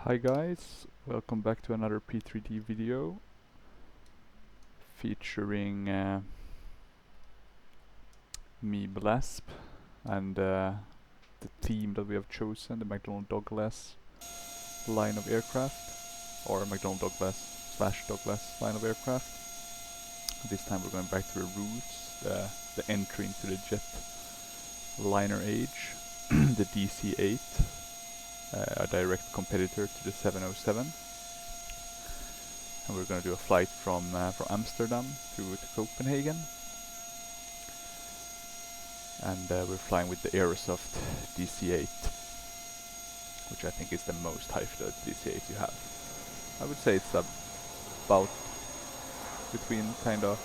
Hi guys, welcome back to another P3D video featuring me Blasp and the theme that we have chosen, the McDonnell Douglas line of aircraft, or McDonnell Douglas / Douglas line of aircraft. This time we're going back to the roots, the entry into the jet liner age, the DC-8. A direct competitor to the 707, and we're going to do a flight from Amsterdam to Copenhagen, and we're flying with the Aerosoft DC-8, which I think is the most high fidelity DC-8 you have. I would say it's about between kind of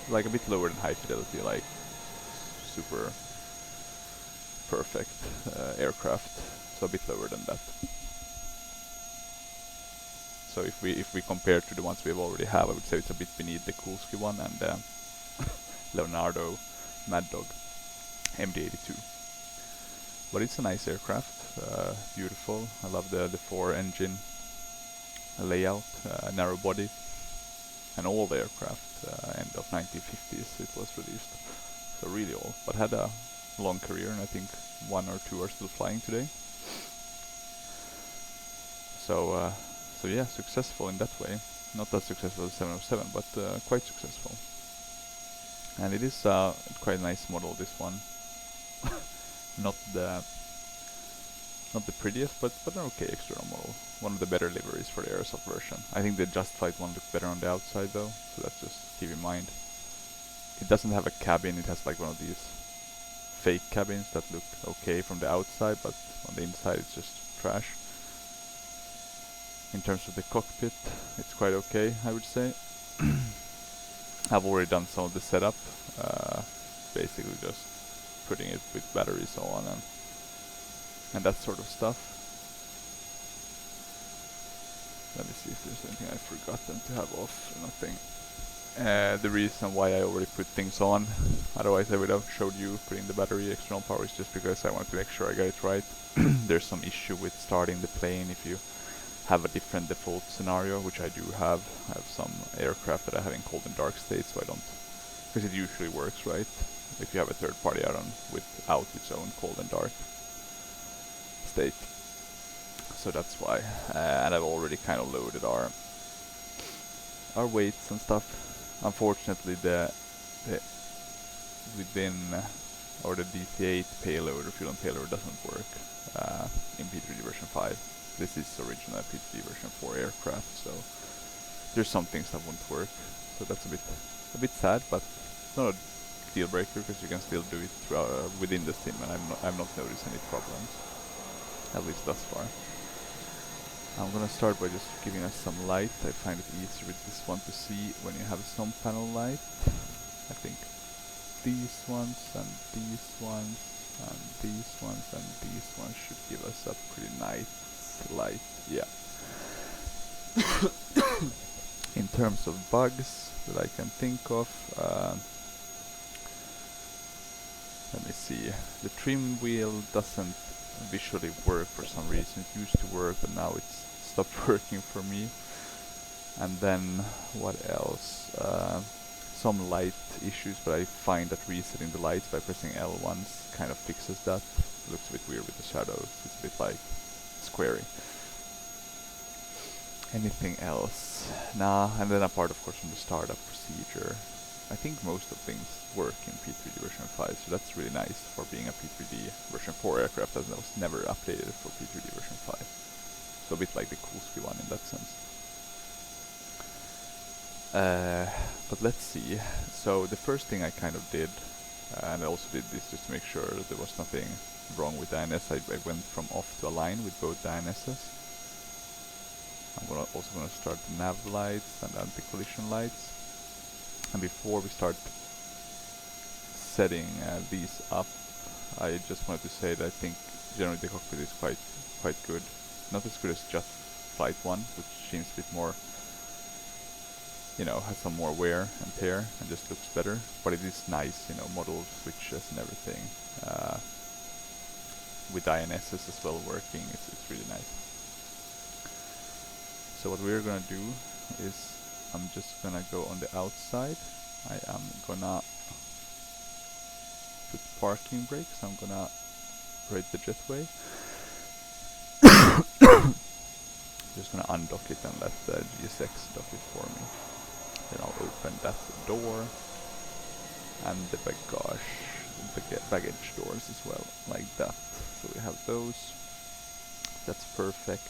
like a bit lower than high fidelity, like super perfect aircraft. So a bit lower than that. So if we compare to the ones we already have, I would say it's a bit beneath the Kulski one and Leonardo Mad Dog MD-82. But it's a nice aircraft, beautiful. I love the 4-engine layout, narrow body, and all the aircraft. End of 1950s it was released, so really old, but had a long career, and I think one or two are still flying today. So yeah, successful in that way. Not as successful as 707, but quite successful. And it is quite a nice model, this one. not the prettiest, but an okay external model. One of the better liveries for the Aerosoft version. I think the Just Flight one looked better on the outside though, so that's just keep in mind. It doesn't have a cabin, it has like one of these fake cabins that look okay from the outside, but on the inside it's just trash. In terms of the cockpit, it's quite okay, I would say. I've already done some of the setup, basically just putting it with batteries on and that sort of stuff. Let me see if there's anything I've forgotten to have off. Nothing. The reason why I already put things on, otherwise I would have showed you putting the battery external power, is just because I wanted to make sure I got it right. There's some issue with starting the plane if you have a different default scenario, which I do have. I have some aircraft that I have in cold and dark state, so I don't, because it usually works, right? If you have a third party add-on without its own cold and dark state. So that's why. And I've already kind of loaded our weights and stuff. Unfortunately, the within or the DC-8 payload or fuel and payload doesn't work in P3D version 5. This is original P3D version 4 aircraft, so there's some things that won't work. So that's a bit sad, but it's not a deal breaker because you can still do it within the sim, and I've not noticed any problems, at least thus far. I'm gonna start by just giving us some light. I find it easier with this one to see when you have some panel light. I think these ones and these ones and these ones and these ones should give us a pretty nice light, yeah. In terms of bugs that I can think of, let me see. The trim wheel doesn't visually work for some reason. It used to work, but now it's stopped working for me. And then what else? Some light issues, but I find that resetting the lights by pressing L once kind of fixes that. It looks a bit weird with the shadows. It's a bit like squarey. Anything else? Nah, and then apart of course from the startup procedure, I think most of things work in P3D version 5, so that's really nice for being a P3D version 4 aircraft that was never updated for P3D version 5. So a bit like the Kulski one in that sense. But let's see. So the first thing I kind of did, and I also did this just to make sure that there was nothing wrong with the INS, I went from off to align with both the INSs. I'm also going to start the nav lights and anti-collision lights. And before we start setting these up, I just wanted to say that I think generally the cockpit is quite good. Not as good as Just Flight 1, which seems a bit more, you know, has some more wear and tear and just looks better. But it is nice, you know, model switches and everything. With INSs as well working, it's really nice. So what we're gonna do is I'm just gonna go on the outside. I am gonna put parking brakes. I'm gonna rate the jetway. Just gonna undock it and let the GSX dock it for me. Then I'll open that door and the baggage doors as well, like that. So we have those. That's perfect.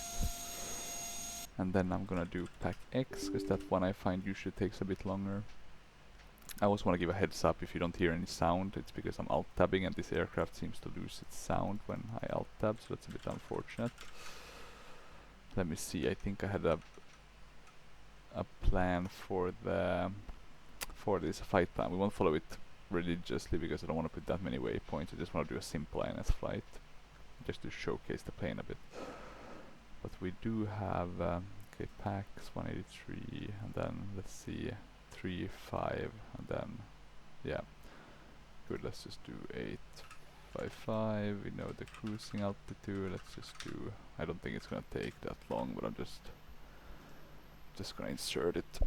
And then I'm gonna do pack X, because that one I find usually takes a bit longer. I also want to give a heads up, if you don't hear any sound, it's because I'm alt-tabbing and this aircraft seems to lose its sound when I alt-tab, so that's a bit unfortunate. Let me see, I think I had a plan for this flight plan. We won't follow it religiously because I don't want to put that many waypoints. I just want to do a simple INS flight, just to showcase the plane a bit. But we do have, okay, packs 183, and then let's see, 3, 5, and then, yeah, good, let's just do 855, we know the cruising altitude, let's just do, I don't think it's gonna take that long, but I'm just gonna insert it,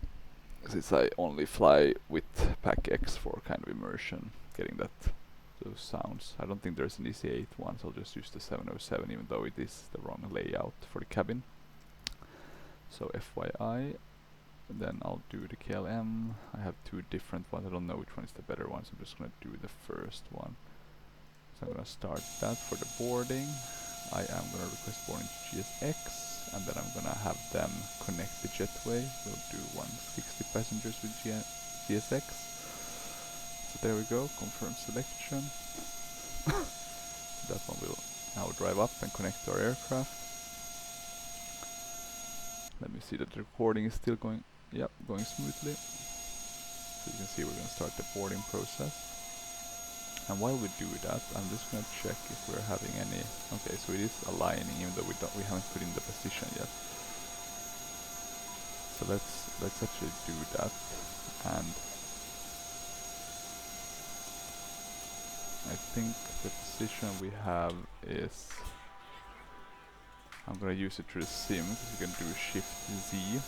since I only fly with pack X for kind of immersion, getting those sounds. I don't think there's an DC-8 one, so I'll just use the 707, even though it is the wrong layout for the cabin. So FYI, then I'll do the KLM. I have two different ones, I don't know which one is the better one, so I'm just gonna do the first one. So I'm gonna start that for the boarding. I am gonna request boarding to GSX, and then I'm gonna have them connect the jetway. We'll do 160 passengers with GSX. So there we go, confirm selection. That one will now drive up and connect to our aircraft. Let me see that the recording is still going, yep, going smoothly. So you can see we're going to start the boarding process. And while we do that, I'm just going to check if we're having any, okay, so it is aligning even though we haven't put in the position yet. So let's actually do that. And I think the position we have is, I'm gonna use it through the sim, because you can do Shift Z.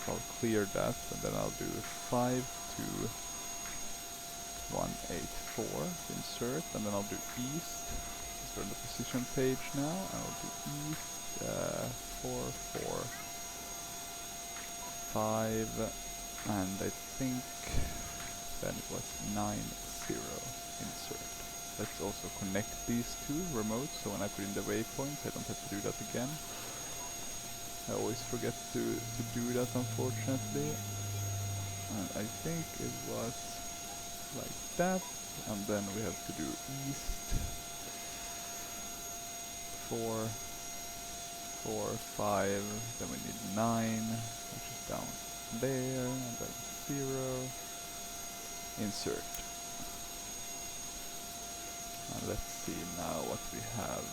So I'll clear that, and then I'll do 5 to 184 to insert, and then I'll do east. So we're on the position page now, and I'll do east 4, 4, 5, and I think then it was 9, 0, insert. Let's also connect these two remotes, so when I put in the waypoints I don't have to do that again. I always forget to do that, unfortunately. And I think it was like that, and then we have to do east 4, 4, 5, then we need 9, which is down there, and then 0, insert. And let's see now what we have.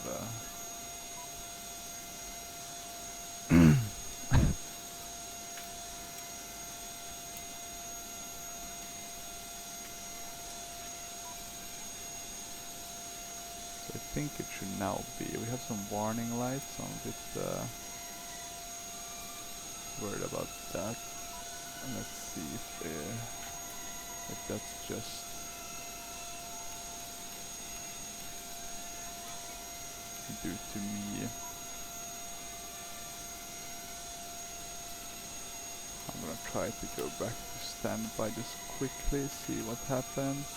So I think it should now be. We have some warning lights. I'm a bit worried about that. And let's see if that's just. Due to me. I'm gonna try to go back to standby just quickly, see what happens.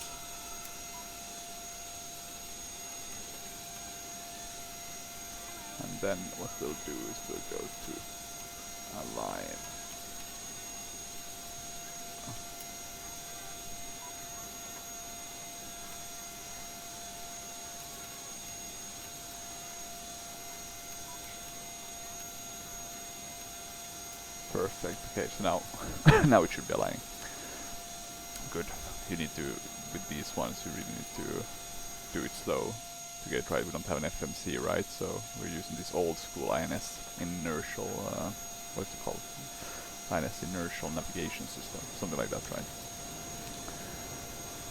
And then what we'll do is we'll go to align. Perfect. Okay, so now now it should be aligning. Good. You need to, with these ones, you really need to do it slow to get it right. We don't have an FMC, right? So we're using this old school INS inertial, what's it called? INS inertial navigation system, something like that, right?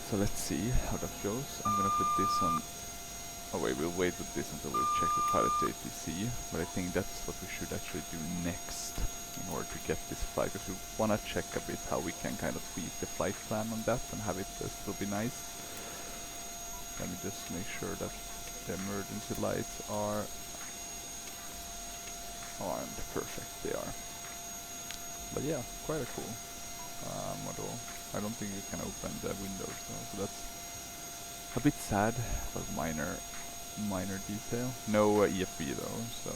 So let's see how that goes. I'm gonna put this on. Oh wait, we'll wait with this until we've checked the Prepar3d ATC, but I think that's what we should actually do next. in order to get this flight, because we want to check a bit how we can kind of tweak the flight plan on that and have it still be nice. Let me just make sure that the emergency lights are armed. Perfect, they are. But yeah, quite a cool model. I don't think you can open the windows though, so that's a bit sad, but minor detail. No EFB though, so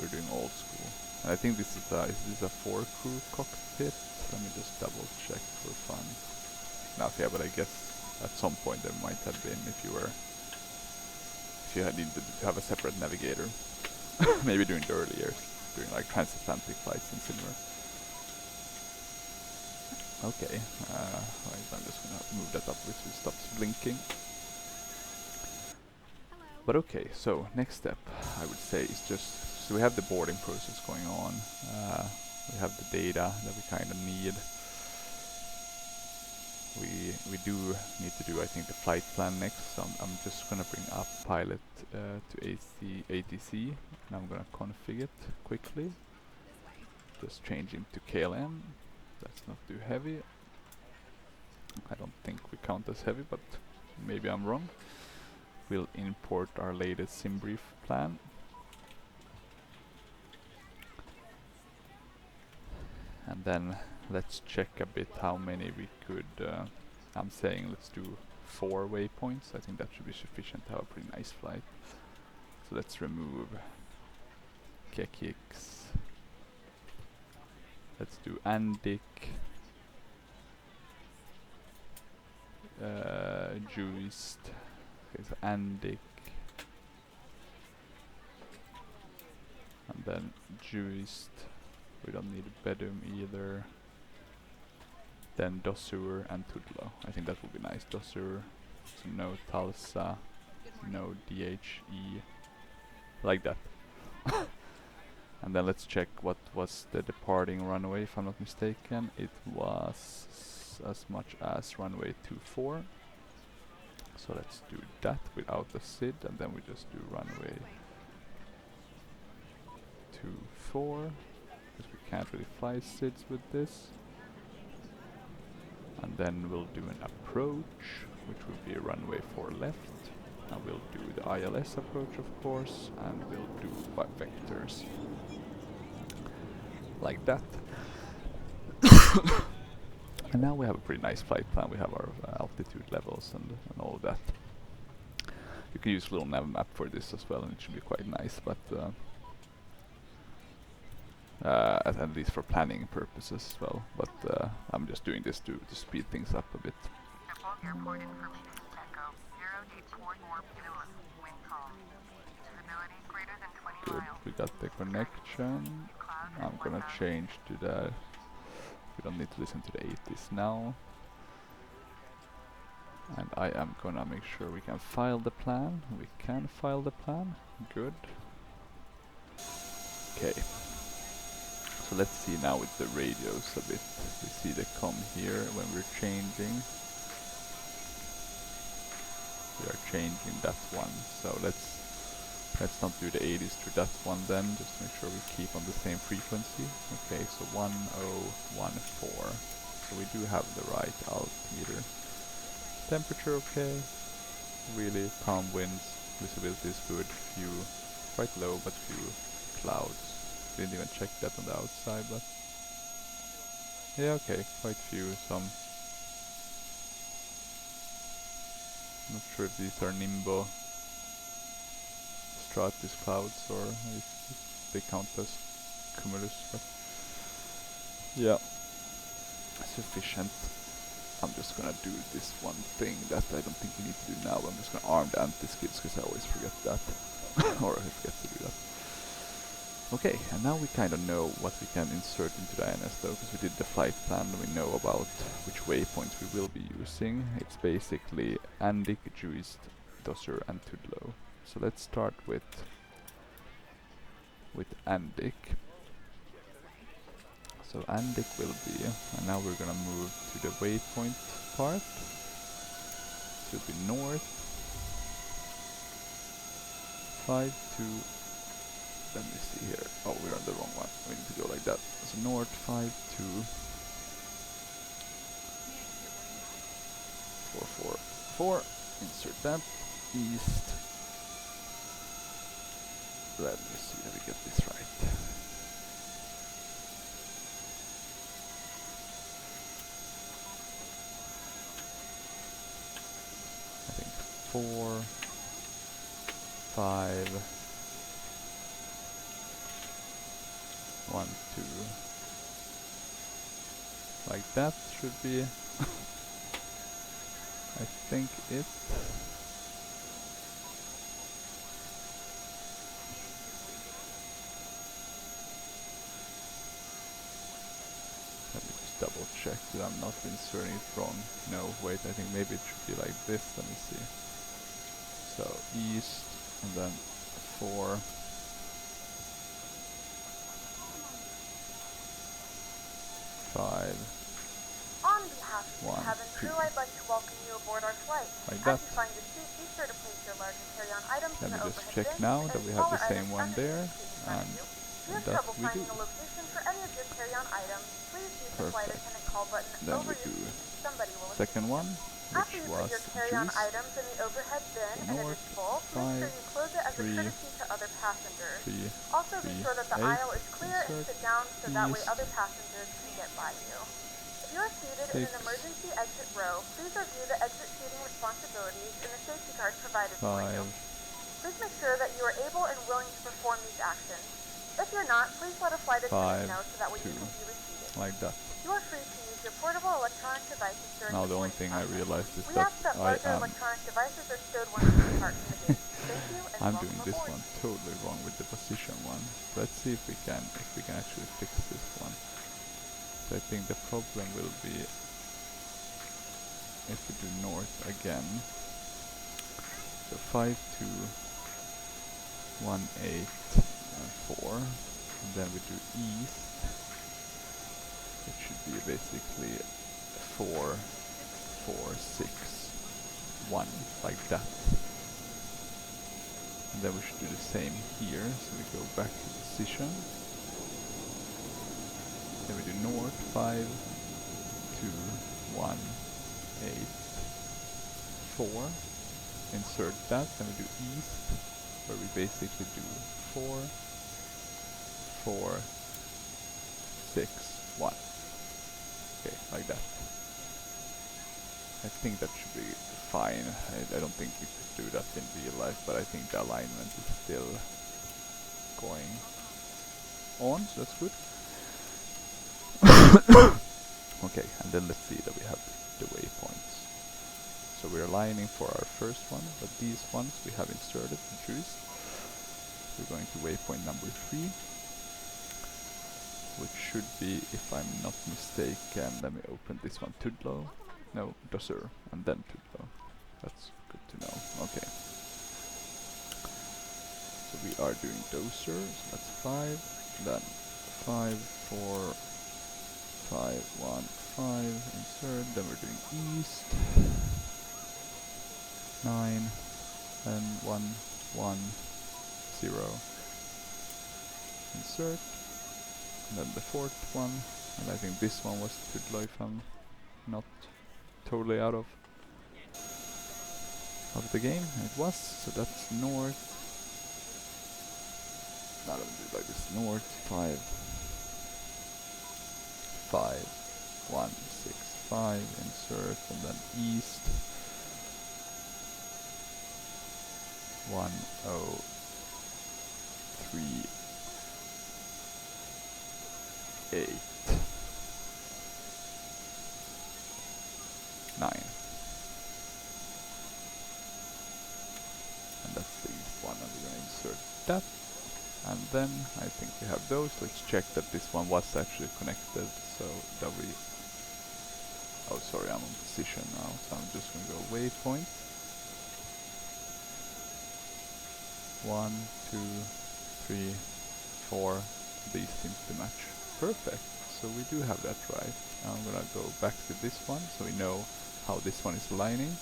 we're doing old school. And I think this is a 4-crew cockpit. Let me just double check for fun. No, yeah, but I guess at some point there might have been if you had needed to have a separate navigator. Maybe during the early years, during like transatlantic flights in Silver. Okay, right, I'm just gonna move that up which it stops blinking. But okay, so next step I would say is just, so we have the boarding process going on, we have the data that we kind of need. We do need to do, I think, the flight plan next, so I'm just gonna bring up pilot to ATC, and I'm gonna config it quickly. Just changing to KLM. That's not too heavy. I don't think we count as heavy, but maybe I'm wrong. We'll import our latest SimBrief plan. And then let's check a bit how many we could, I'm saying let's do 4 waypoints. I think that should be sufficient to have a pretty nice flight. So let's remove EKCH. Let's do Andic, Juist, okay, so Andic, and then Juist, we don't need Bedum either, then Dossur and Tudlo. I think that would be nice. Dossur, so no Tulsa, no DHE, like that. And then let's check what was the departing runway, if I'm not mistaken. It was as much as runway 24. So let's do that without the SID, and then we just do runway 24, because we can't really fly SIDs with this. And then we'll do an approach, which will be runway 4 left. And we'll do the ILS approach, of course, and we'll do vectors. Like that. And now we have a pretty nice flight plan. We have our altitude levels and all of that. You can use a little nav map for this as well, and it should be quite nice, but at least for planning purposes as well. But I'm just doing this to speed things up a bit. Airport information Echo 0D24 wind calm. Visibility greater than 20 Good, miles. we got the connection. I'm gonna change to the, we don't need to listen to the 80s now. And I am gonna make sure we can file the plan. We can file the plan. Good. Okay. So let's see now with the radios a bit. We see they come here when we're changing. We are changing that one. So let's not do the 80s to that one then. Just make sure we keep on the same frequency. Okay, so 1014. So we do have the right altimeter. Temperature okay, really calm winds, visibility is good, few, quite low but few clouds. Didn't even check that on the outside, but yeah, okay, quite few, some. Not sure if these are Nimbo stratus clouds or if they count as cumulus, but yeah, sufficient. I'm just gonna do this one thing that I don't think we need to do now. I'm just gonna arm the anti-skids because I always forget that. Or I forget to do that. Okay, and now we kind of know what we can insert into the INS though, because we did the flight plan. We know about which waypoints we will be using. It's basically Andic, Juist, Dossur and Tudlo. So let's start with Andic. So Andic will be, and now we're gonna move to the waypoint part. It will be north, 52, let me see here. Oh, we're on the wrong one. We need to go like that. So north 5 2 4 4 4. Insert that. East. Let me see that we get this right. I think 4 5 1 2. Like that should be I think it. Let me just double check that I'm not inserting it wrong. No, wait, I think maybe it should be like this. Let me see. So east and then 4 5 On behalf of the 1 cabin 2. crew, I'd like to welcome you aboard our flight. Like As that. you find your seat, be sure to place your large and carry-on items in Let me the just overhead check bins now and that we have the smaller same items one under the there, seat in front of and you. If you have that trouble we finding do. a location for any of your carry-on items, please use the flight Perfect. attendant call button Then over we your do seat. Somebody will assist second you. one, After which you put was your carry-on juice. items in the overhead bin So and it north is full, make sure 5 you close it as a 3 courtesy to other passengers. 3 Also, be 3 sure that the 8. aisle is clear and Insert sit down so that way east other passengers can get by you. If you are seated in 6 an emergency exit row, please review the exit seating responsibilities and the safety card provided for you. 5 Please make sure that you are able and willing to perform these actions. If you're not, please let a flight attendant 5 know so that way 2. you can be reseated. Like that. You are free to use your portable electronic devices during Now the the only boarding thing I process. realized is We that ask that I larger am electronic devices are stowed once you depart from the gate. Thank you and I'm welcome doing this aboard. one totally wrong with the position one. Let's see if we can actually fix this one. So I think the problem will be if we do north again. So 5 2 1 8 and 4. And then we do east. It should be basically 4 4 6 1 like that. And then we should do the same here. So we go back to position. Then we do north 5 2 1 8 4. Insert that. Then we do east, where we basically do 4 4 6 1. Okay, like that. I think that should be fine. I don't think you could do that in real life, but I think the alignment is still going on, so that's good. Okay, and then let's see that we have the waypoints. So we're aligning for our first one, but these ones we have inserted and choose. We're going to waypoint number 3, which should be, if I'm not mistaken, let me open this one, Tudlow. No, Dosser, and then Tudlow. That's good to know. Okay. So we are doing Doser, so that's 5, then 5 4 5 1 5, insert, then we're doing east, 9, and 1 1 0, insert, and then the fourth one, and I think this one was Tudlow if I'm not totally out of the game. It was, so that's north. Now let me do it like this: north 5 5 1 6 5, insert, and then east 1 0 3 8 9. And that's the east one, and we're going to insert that. And then I think we have those. Let's check that this one was actually connected, so that we... Oh, sorry, I'm on position now, so I'm just going to go waypoint. 1, 2, 3, 4. These seem to match. Perfect. So we do have that right. Now I'm going to go back to this one, so we know how this one is aligning.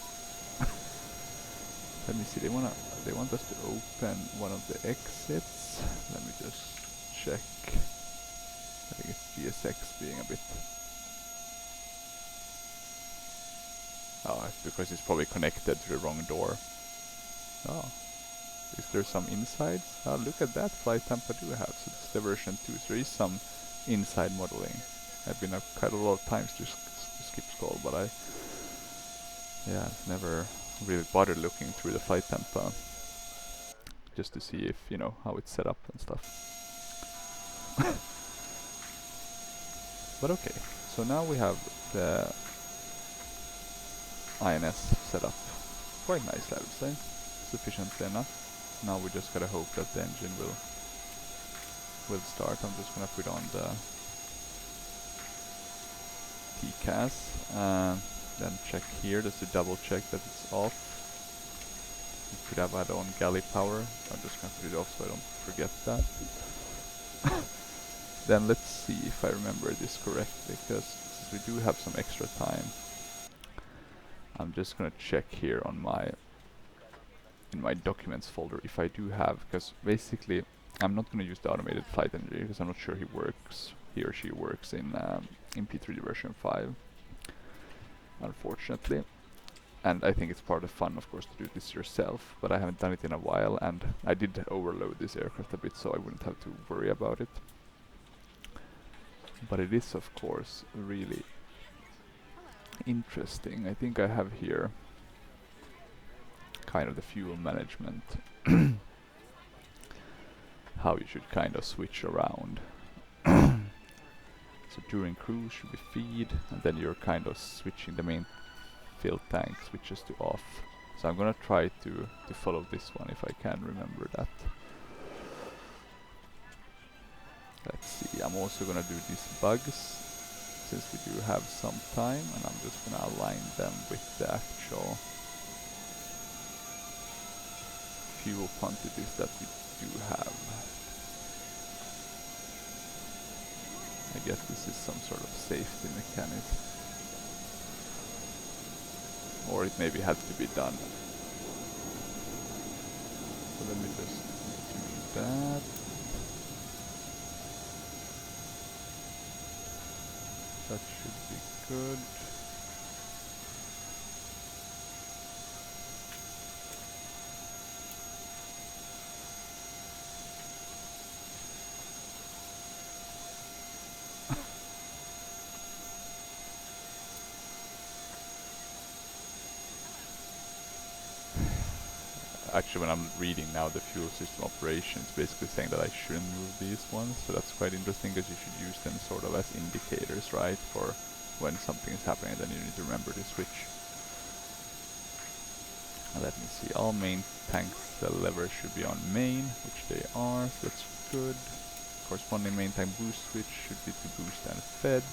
Let me see. They want us to open one of the exits. this. Let me just check. I think it's GSX being a bit... Oh, because it's probably connected to the wrong door. Oh. Is there some insides? Oh, look at that flight Tampa do have. So it's the version 2. So there is some inside modeling. I've been quite a lot of times to skip skull, but I've never really bothered looking through the flight Tampa just to see if, you know, how it's set up and stuff. But okay, so now we have the INS set up. Quite nicely, I would say. Sufficiently enough. Now we just gotta hope that the engine will start. I'm just gonna put on the TCAS, then check here just to double check that it's off. You could have had on galley power. I'm just gonna put it off so I don't forget that. Then let's see if I remember this correctly, because since we do have some extra time, I'm just gonna check here on in my documents folder if I do have, because basically I'm not gonna use the automated flight engineer because I'm not sure he or she works in P3D version 5, unfortunately. And I think it's part of the fun, of course, to do this yourself, but I haven't done it in a while, and I did overload this aircraft a bit so I wouldn't have to worry about it. But it is, of course, really interesting. I think I have here kind of the fuel management, how you should kind of switch around. So during cruise should be feed, and then you're kind of switching the main fill tank switches to off. So I'm gonna try to follow this one if I can remember that. Let's see, I'm also gonna do these bugs since we do have some time, and I'm just gonna align them with the actual fuel quantities that we do have. I guess this is some sort of safety mechanism, or it maybe had to be done. So let me just do that. That should be good. Actually, when I'm reading now the fuel system operation, it's basically saying that I shouldn't move these ones, so that's quite interesting because you should use them sort of as indicators, right, for when something is happening, then you need to remember to switch. Let me see, all main tanks, the levers should be on main, which they are, so that's good. Corresponding main tank boost switch should be to boost and fed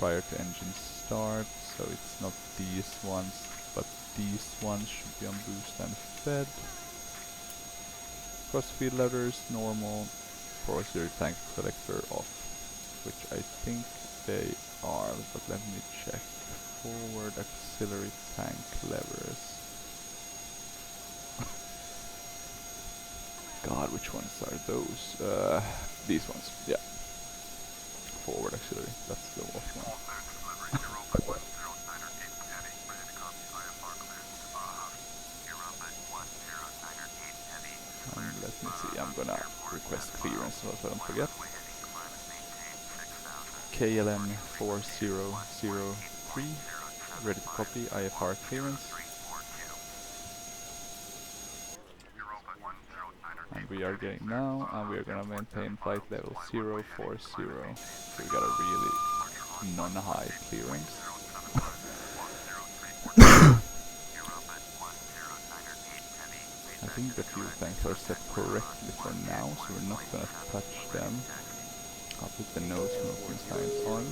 prior to engine start, so it's not these ones, but these ones should be on boost and fed. Cross feed letters normal, auxiliary tank selector off, which I think they are, but let me check. Forward auxiliary tank levers. God, which ones are those? These ones, yeah. Forward auxiliary, that's the off one. Let me see, I'm gonna request clearance so I don't forget. KLM 4003, ready to copy, IFR clearance. And we are getting now, and we are gonna maintain flight level 040. So we got a really non-high clearance. I think the fuel tanks are set correctly for now, so we're not gonna touch them. I'll put the nose smoking signs on.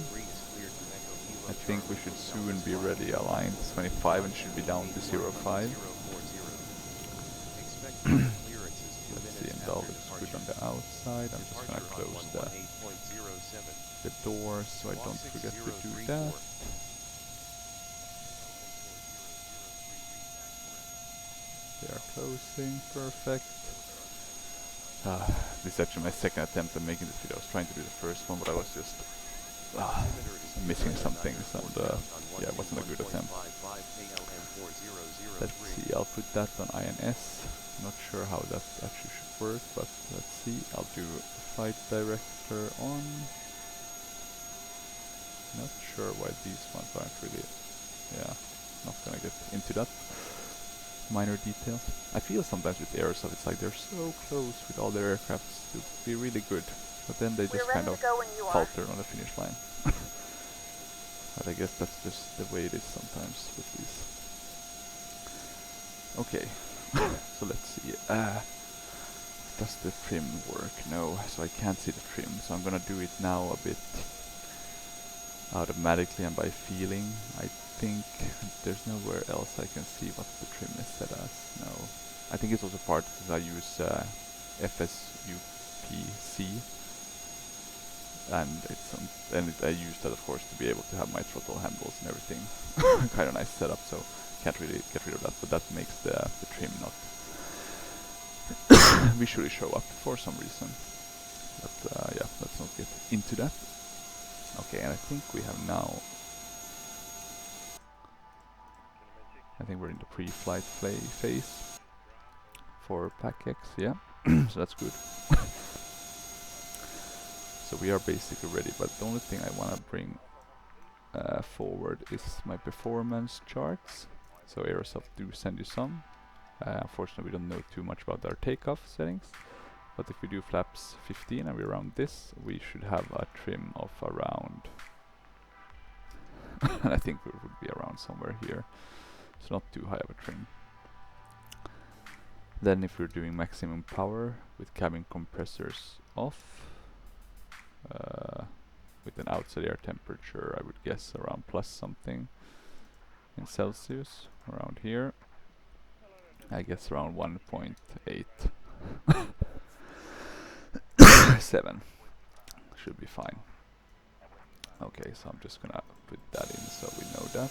I think we should soon be ready, aligned 25, and should be down to 05. Let's see, and all looks good on the outside. I'm just gonna close the doors so I don't forget to do that. They are closing, perfect. This is actually my second attempt at making this video. I was trying to do the first one, but I was just missing some things, and yeah, it wasn't a good attempt. Let's see, I'll put that on INS. Not sure how that actually should work, but let's see. I'll do flight director on. Not sure why these ones aren't really, yeah, not gonna get into that. Minor details. I feel sometimes with Aerosoft, it's like they're so close with all their aircrafts to be really good, but then they just kind of falter on the finish line. But I guess that's just the way it is sometimes with these. Okay, so let's see. Does the trim work? No, so I can't see the trim, so I'm gonna do it now a bit automatically and by feeling. I think there's nowhere else I can see what the trim is set as. No, I think it's also part because I use FSUPC, and I use that of course to be able to have my throttle handles and everything. Kind of nice setup, so can't really get rid of that, but that makes the trim not visually show up for some reason. But yeah, let's not get into that. Okay, and I think we have now, I think we're in the pre-flight phase for PACX, yeah, so that's good. So we are basically ready, but the only thing I want to bring forward is my performance charts. So Aerosoft do send you some. Unfortunately, we don't know too much about our takeoff settings, but if we do flaps 15 and we're around this, we should have a trim of around, and I think we would be around somewhere here, so not too high of a trim. Then if we're doing maximum power with cabin compressors off, with an outside air temperature, I would guess around plus something in Celsius, around here. I guess around 1.8. 7 should be fine. Okay, so I'm just gonna put that in so we know that.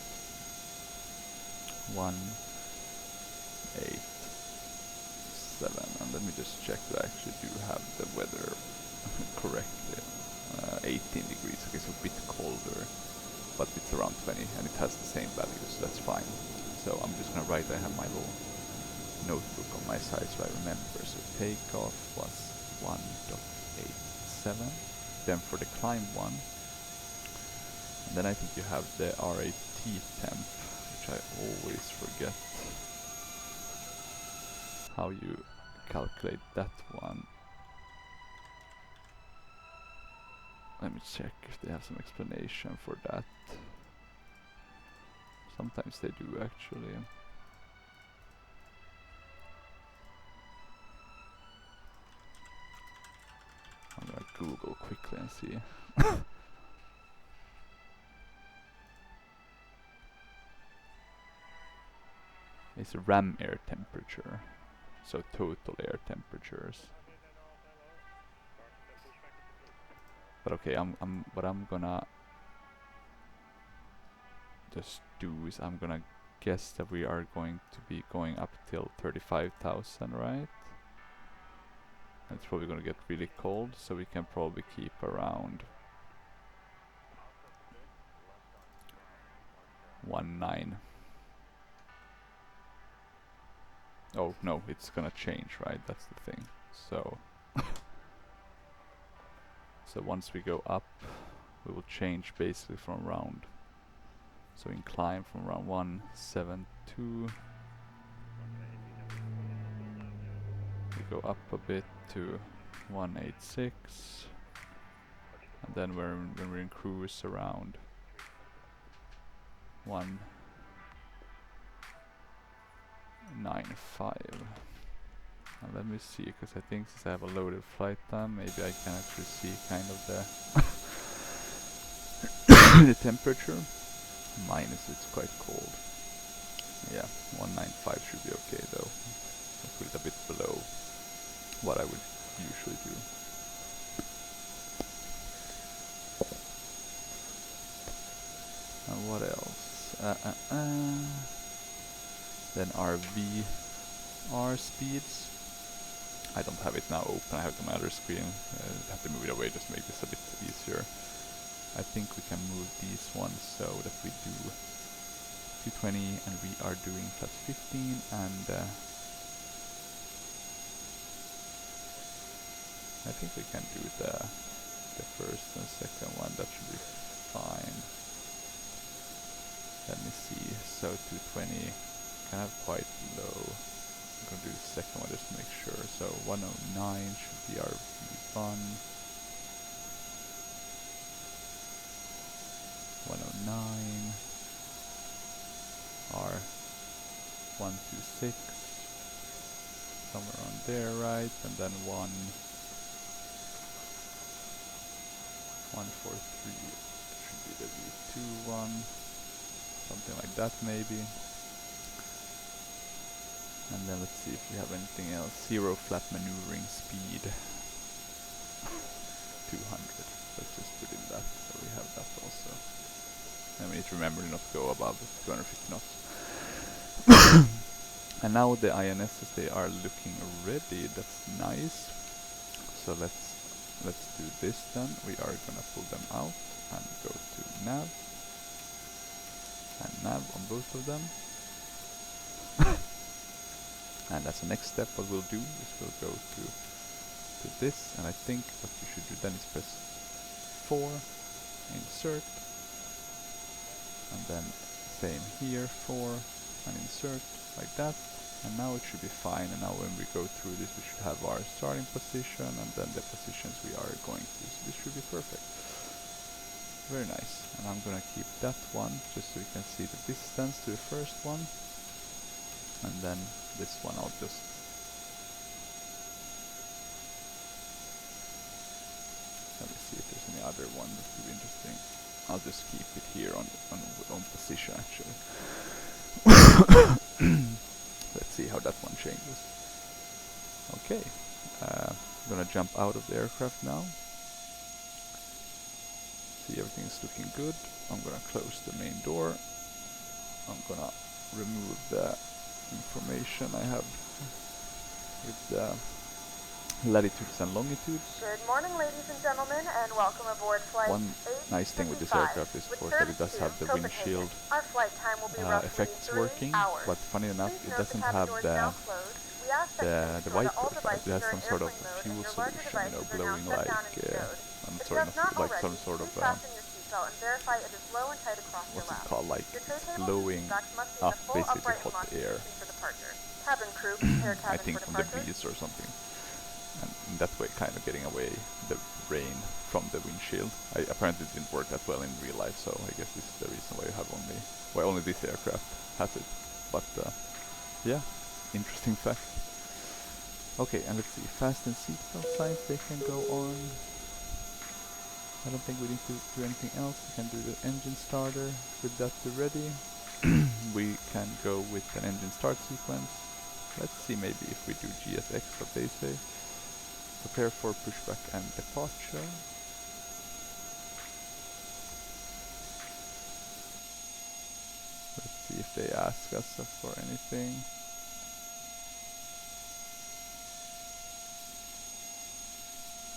1.87, and let me just check that I actually do have the weather correctly. 18 degrees, okay, so a bit colder, but it's around 20 and it has the same values, so that's fine. So I'm just gonna write, I have my little notebook on my side so I remember. So takeoff was 1.87, then for the climb one, and then I think you have the RAT temp, which I always forget how you calculate that one. Let me check if they have some explanation for that. Sometimes they do actually. I'm gonna Google quickly and see. It's RAM air temperature, so total air temperatures. But okay, what I'm gonna just do is I'm gonna guess that we are going to be going up till 35,000, right? It's probably gonna get really cold, so we can probably keep around 1.9. Oh no, it's gonna change, right? That's the thing. So so once we go up, we will change basically from around, so in climb from around 1.72, we go up a bit to 1.86, and then when we're in cruise around 1.95. And let me see, because I think since I have a loaded flight time, maybe I can actually see kind of the the temperature. Minus, it's quite cold. Yeah, 1.95 should be okay though. I'll put it a bit below what I would usually do. And what else? Then our VR speeds. I don't have it now open, I have it on my other screen. I have to move it away just to make this a bit easier. I think we can move these ones so that we do 220 and we are doing plus 15 and I think we can do the first and second one, that should be fine. Let me see, so 220 kind of quite low. I'm gonna do the second one just to make sure. So 109 should be our V1. 109 R 126 somewhere on there, right? And then 143 should be the V2 one, something like that maybe. And then let's see if we have anything else. 0 flat maneuvering speed 200. Let's just put in that so we have that also. And we need to remember not to go above 250 knots. And now the INSs, they are looking ready. That's nice. So let's do this then. We are gonna pull them out and go to nav and nav on both of them. And as a next step, what we'll do is we'll go to this, and I think what you should do then is press 4, insert, and then same here, 4, and insert, like that. And now it should be fine, and now when we go through this we should have our starting position and then the positions we are going to. So this should be perfect. Very nice. And I'm gonna keep that one just so you can see the distance to the first one. And then this one I'll just let me see if there's any other one that could be interesting. I'll just keep it here on position actually. Let's see how that one changes. Okay, I'm gonna jump out of the aircraft now. See, everything's looking good. I'm gonna close the main door. I'm gonna remove the information I have with the latitudes and longitudes. Good morning, ladies and gentlemen, and welcome aboard flight One nice thing with this aircraft is, of course, that it does have the windshield Our flight time will be effects 3 working, hours. but funny enough, Please it note doesn't cabin have doors now closed. We ask that you ensure that all wipers, right? It has devices are some in sort of airplane mode and fuel your larger solution, you know, devices are now blowing shut like down and stowed. some If you sort have of not like already, some sort of please fasten your seatbelt and verify it is low and tight across your what's it lap. called, like Your tray tables and blowing seatbacks must be in up the full basically upright and hot locked air. position for departure. Cabin crew, prepare I cabin think for from the departure. breeze or something, and in that way kind of getting away the rain from the windshield. Apparently it didn't work that well in real life, so I guess this is the reason why you have only this aircraft has it. But yeah, interesting fact. Okay, and let's see, fasten seatbelt signs, they can go on. I don't think we need to do anything else. We can do the engine starter. With that ready, we can go with an engine start sequence. Let's see maybe if we do GSX, what they say. Prepare for pushback and departure. Let's see if they ask us for anything.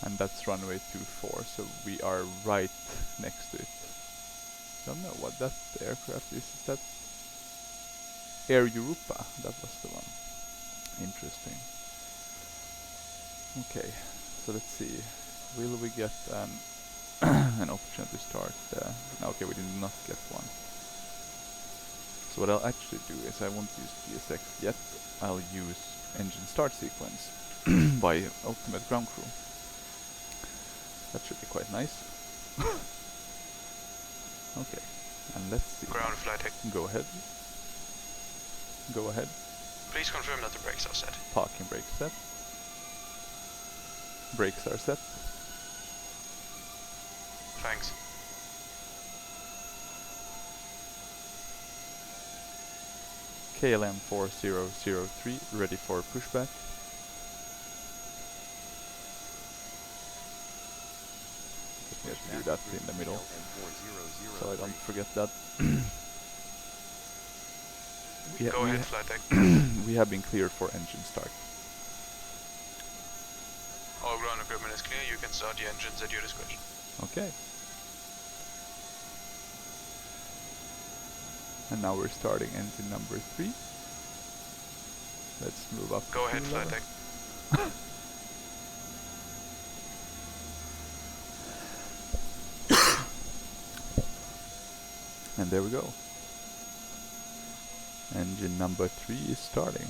And that's runway 24, so we are right next to it. Don't know what that aircraft is. Is that Air Europa? That was the one. Interesting. Okay, so let's see. Will we get an option to start? No, okay, we did not get one. So what I'll actually do is I won't use GSX yet. I'll use engine start sequence by Ultimate Ground Crew. That should be quite nice. Okay, and let's see. Ground flight deck. Go ahead. Go ahead. Please confirm that the brakes are set. Parking brake set. Brakes are set. Thanks. KLM 4003 ready for pushback. Just need to do that in the middle, so I don't forget that. Go ahead, flight deck. We have been cleared for engine start. All ground equipment is clear. You can start the engines at your discretion. Okay. And now we're starting engine number 3. Let's move up. Go ahead, flight deck. And there we go. Engine number 3 is starting.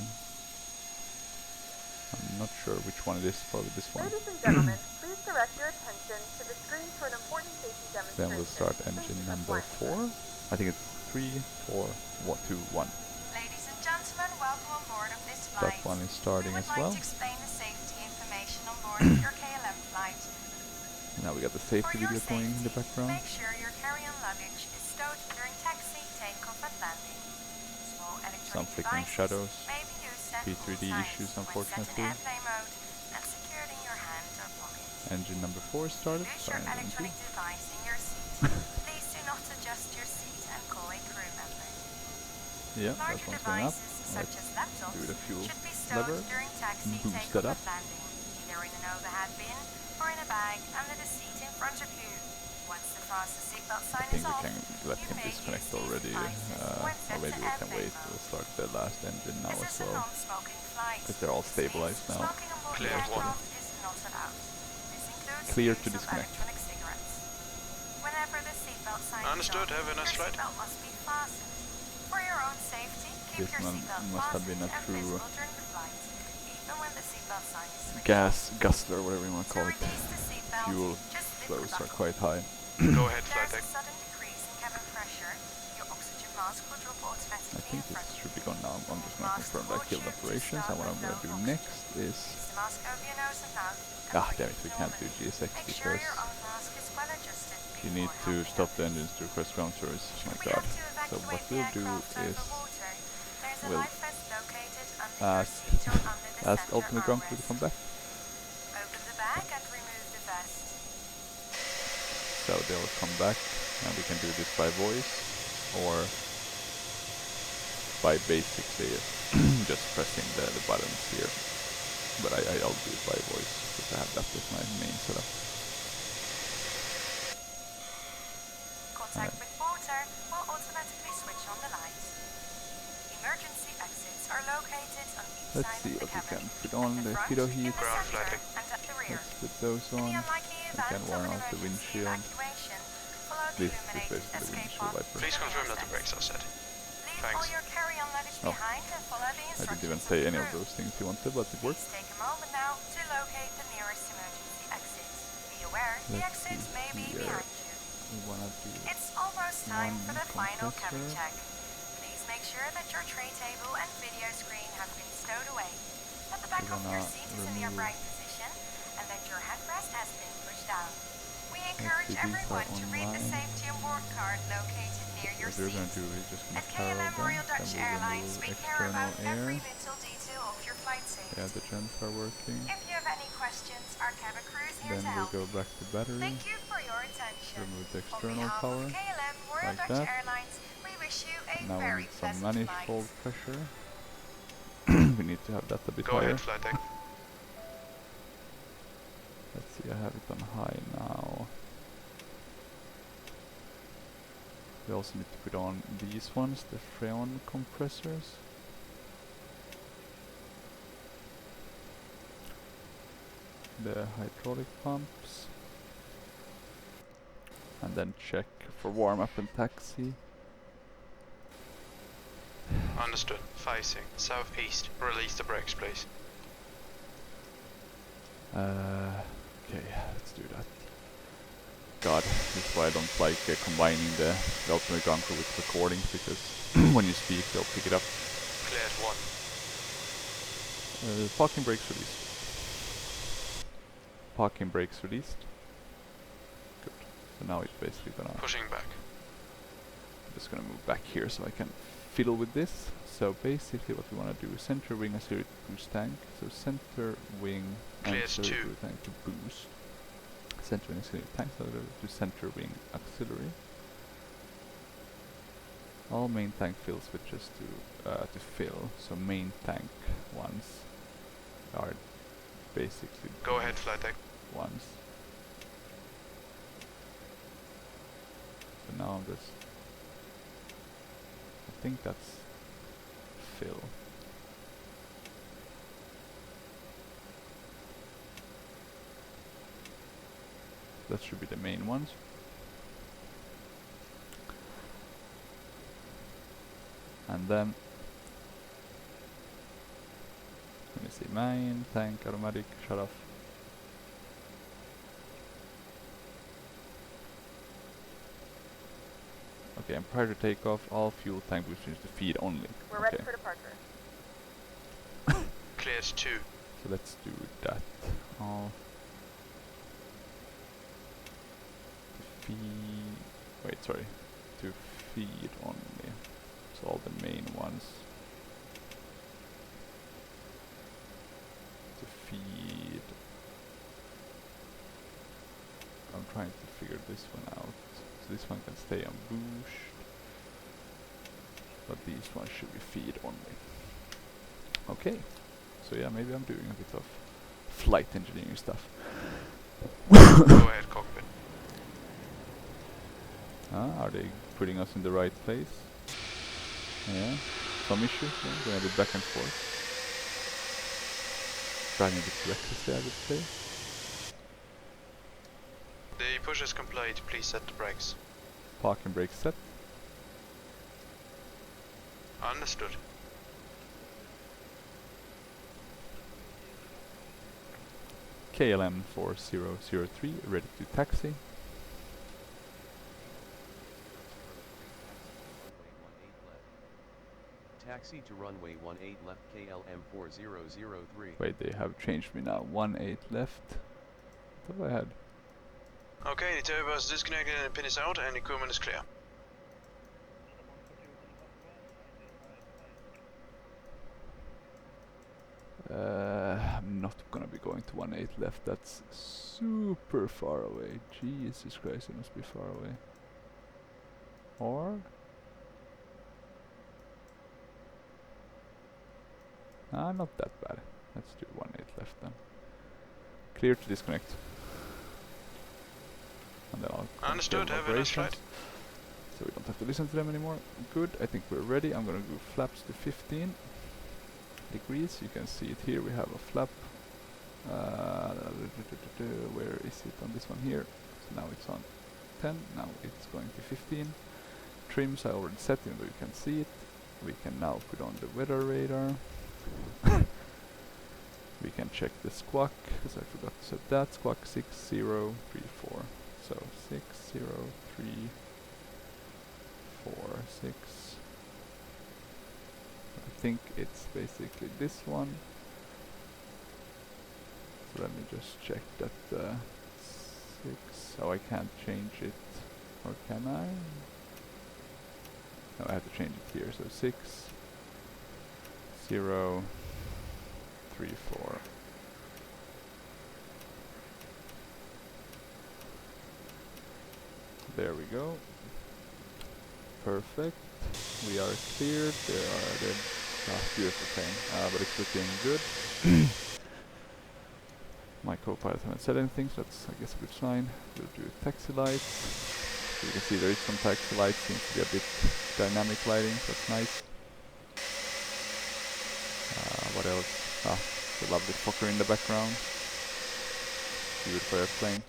I'm not sure which one it is, probably this one. Ladies and gentlemen, please direct your attention to the screen for an important safety demonstration. Then we'll start engine number 4. I think it's 3, 4, 2, 1. Ladies and gentlemen, welcome on board of this flight. That one is starting as well. We would like to explain the safety information on board of your KLM flight. Now we got the safety video going in the background. Make sure your carry-on luggage is stowed during taxi, takeoff and landing. Small Some electronic flickering devices shadows. may be used at P3D all times issues, when unfortunately. set in airplane mode and secured in your hand or pocket. Engine number 4 started. Use your electronic device in your seat. Please do not adjust your seat and call a crew member. Yeah, that Larger one's going up. devices such as laptops Do the fuel should be stowed lever. during taxi, Boost takeoff that up. and landing, either in an overhead bin or in a bag under the seat in front of you. Once the fasten seatbelt sign I think is we off, can let you him may disconnect use these already. devices when Or set maybe to we can airplane wait. mode. We'll start the last engine now This as is a well. non-smoking flight. Because they're all This stabilized means now. smoking on board Clear the one. aircraft is not allowed. This includes Clear use to of disconnect. electronic cigarettes. Whenever the seatbelt sign Understood. is off, Have a nice your flight. seatbelt must be fastened. For your own safety, keep This your one seatbelt must have been fastened a and true visible during the flight, even when the seatbelt sign is switched gas guzzler, whatever you want to off. call To it. release the seatbelt, Fuel just lift flows the are buckle. quite high. Go ahead, If flight there's a deck. sudden decrease in cabin pressure, your oxygen mask will drop I automatically think in front this of should you. be gone now. I'm just going to confirm that I killed operations, and what I'm going to do next is... Place the mask over your nose and mouth and Ah, breathe damn it, we can't do normally. GSX Make sure because your own mask is well adjusted you need before to helping stop the others. engines to request ground service. My If we god. have to So what evacuate the we'll do aircraft is over water, there's a we'll life vest located under ask- your seat or under the ask center Ultimate Ground Crew to armrest. come back. Open the bag and remove the vest. So they'll come back, and we can do this by voice or by basically just pressing the buttons here. But I'll do it by voice because I have that as my main setup. Contact with water will automatically switch on the lights. Emergency exits are located on each Let's side see of the what we cabin. can put on. At The front, pitot in heat. the Ground center, flight. and at the rear. Let's put those In on. the unlikely I event can of warn an off the emergency windshield. evacuation, follow the This is illuminated basically the escape windshield path. wiper. Please to the confirm that the nearest brakes are set. Leave Thanks. all your carry-on luggage Oh. behind and follow the I instructions didn't even of say the any of crew. those things you wanted, but it worked. Please take a moment now to locate the nearest emergency exit. Be aware the Let's exits see may be here. behind you. We wanna do It's almost time one for the final cabin compressor. check. Please make sure that your tray table and video screen have been stowed away, that the back We're of your gonna seat is in the remove- upright position, and that your headrest has been pushed down. We see, encourage these are everyone to read the online. safety on board card located near your What we're seat. gonna do is just gonna At power KLM them, Royal Dutch then we'll Airlines, we remove care about external every air. little detail of your flight safety. Yeah, the gens are working. If you have any questions, our cabin crew is here Then to help. we'll go back to battery. Thank you for your attention. Remove the On external behalf power. of KLM Royal like Dutch that. Airlines, we wish you a Now we very need some pleasant manifold flight. pressure. We need to have that a bit Go higher. ahead, flight deck. Let's see, I have it on high now. We also need to put on these ones, the Freon compressors. The hydraulic pumps. And then check for warm up and taxi. Understood. Facing southeast. Release the brakes, please. Okay, let's do that. God, this is why I don't like combining the ultimate ground crew with recordings, because when you speak they'll pick it up. Cleared 1. Parking brakes released. Parking brakes released. Good. So now it's basically gonna... Pushing back. I'm just gonna move back here so I can fiddle with this. So basically what we want to do is center wing auxiliary boost tank. So center wing Cleared auxiliary 2. boost tank to boost. Center wing auxiliary tank to center wing auxiliary. All main tank fill switches to fill. So main tank ones are basically Go ahead, flight deck. once. So now I'm just, I think that's fill. That should be the main ones. And then, let me see, main, tank, automatic, shut off. Okay, and prior to takeoff, all fuel tank boosters to feed only. We're Okay, ready for departure. Cleared 2. so let's do that. All to feed, wait, sorry, to feed only. So all the main ones to feed. I'm trying to figure this one out. So this one can stay on boost, but these ones should be feed only. Okay, so yeah, maybe I'm doing a bit of flight engineering stuff. Go ahead, cockpit. Are they putting us in the right place? Yeah, some issues, yeah, going a bit back and forth. Driving a bit recklessly, I would say. The push is complete, please set the brakes. Parking brake set. Understood. KLM 4003, ready to taxi. Taxi to runway 18 left KLM 4003. Wait, they have changed me now. 18 left. What have I had? Okay, the turbo is disconnected and the pin is out and equipment is clear. I'm not gonna be going to 18 left. That's super far away. Jesus Christ, it must be far away. Or? Not that bad. Let's do 18 left then. Clear to disconnect. And then I'll Understood, confirm have a nice flight. operations. So we don't have to listen to them anymore. Good, I think we're ready. I'm gonna do flaps to 15 degrees. You can see it here. We have a flap. Where is it on this one here? So now it's on 10. Now it's going to 15. Trims I already set, even though you can see it. We can now put on the weather radar. We can check the squawk, because I forgot to set that. Squawk 6034. So 60346. I think it's basically this one. So let me just check that 6. Oh, I can't change it. Or can I? No, I have to change it here. So 6034. There we go. Perfect. We are cleared. There are the beautiful plane, but it's looking good. My co-pilot haven't said anything, so that's, I guess, a good sign. We'll do taxi lights. So you can see there is some taxi lights. Seems to be a bit dynamic lighting. So that's nice. What else? The lovely fucker in the background. Beautiful airplane.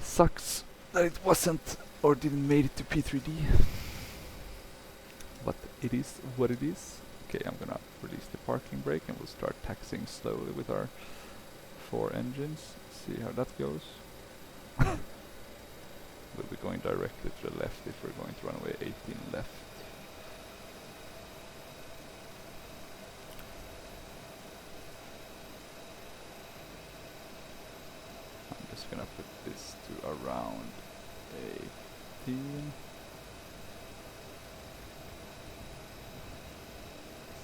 Sucks that it wasn't or didn't made it to P3D. But it is what it is. Okay, I'm gonna release the parking brake and we'll start taxiing slowly with our 4 engines. See how that goes. We'll be going directly to the left if we're going to runway 18 left. I'm just gonna put this to around 18.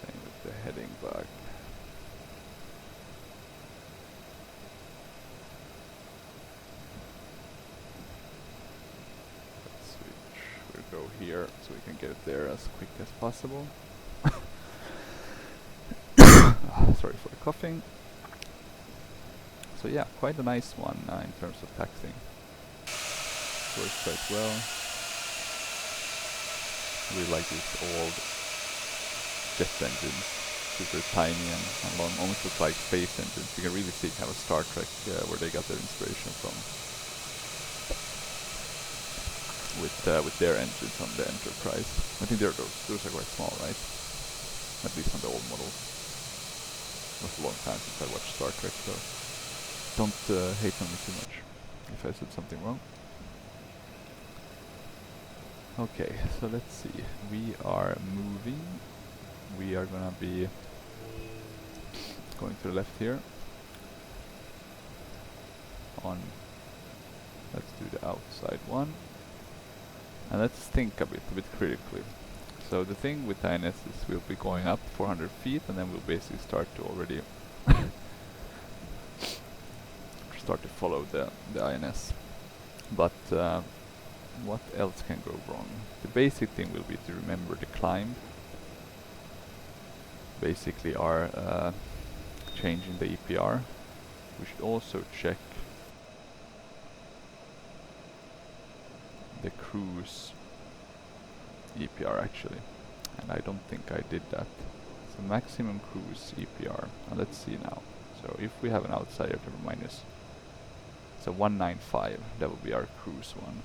Same with the heading bug. Let's switch. We'll go here so we can get it there as quick as possible. Sorry for the coughing. So yeah, quite a nice one in terms of taxing. Works quite well. Really like these old jet engines, super tiny and long, almost look like space engines. You can really see kind of Star Trek where they got their inspiration from. With their engines on the Enterprise. I think those are quite small, right? At least on the old models. It was a long time since I watched Star Trek, so don't hate on me too much if I said something wrong. Okay, so let's see. We are moving. We are gonna be going to the left here. Let's do the outside one. And let's think a bit critically. So the thing with INS is we'll be going up 400 feet and then we'll basically start to already start to follow the INS. But what else can go wrong? The basic thing will be to remember the climb. Basically our changing the EPR. We should also check the cruise EPR actually, and I don't think I did that. So maximum cruise EPR, and let's see now. So if we have an outside air traffic minus, so 195, that would be our cruise one.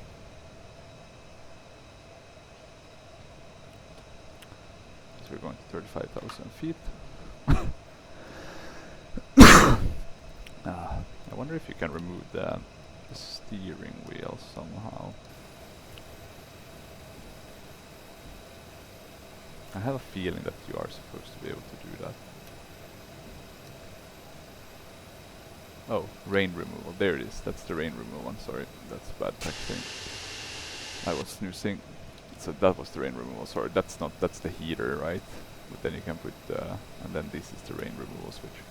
So we're going to 35,000 feet. I wonder if you can remove the steering wheel somehow. I have a feeling that you are supposed to be able to do that. Oh, rain removal. There it is. That's the rain removal one. Sorry, that's bad texting. I was snoozing. So that was the rain removal. Sorry, that's not. That's the heater, right? But then you can put. And then this is the rain removal switch.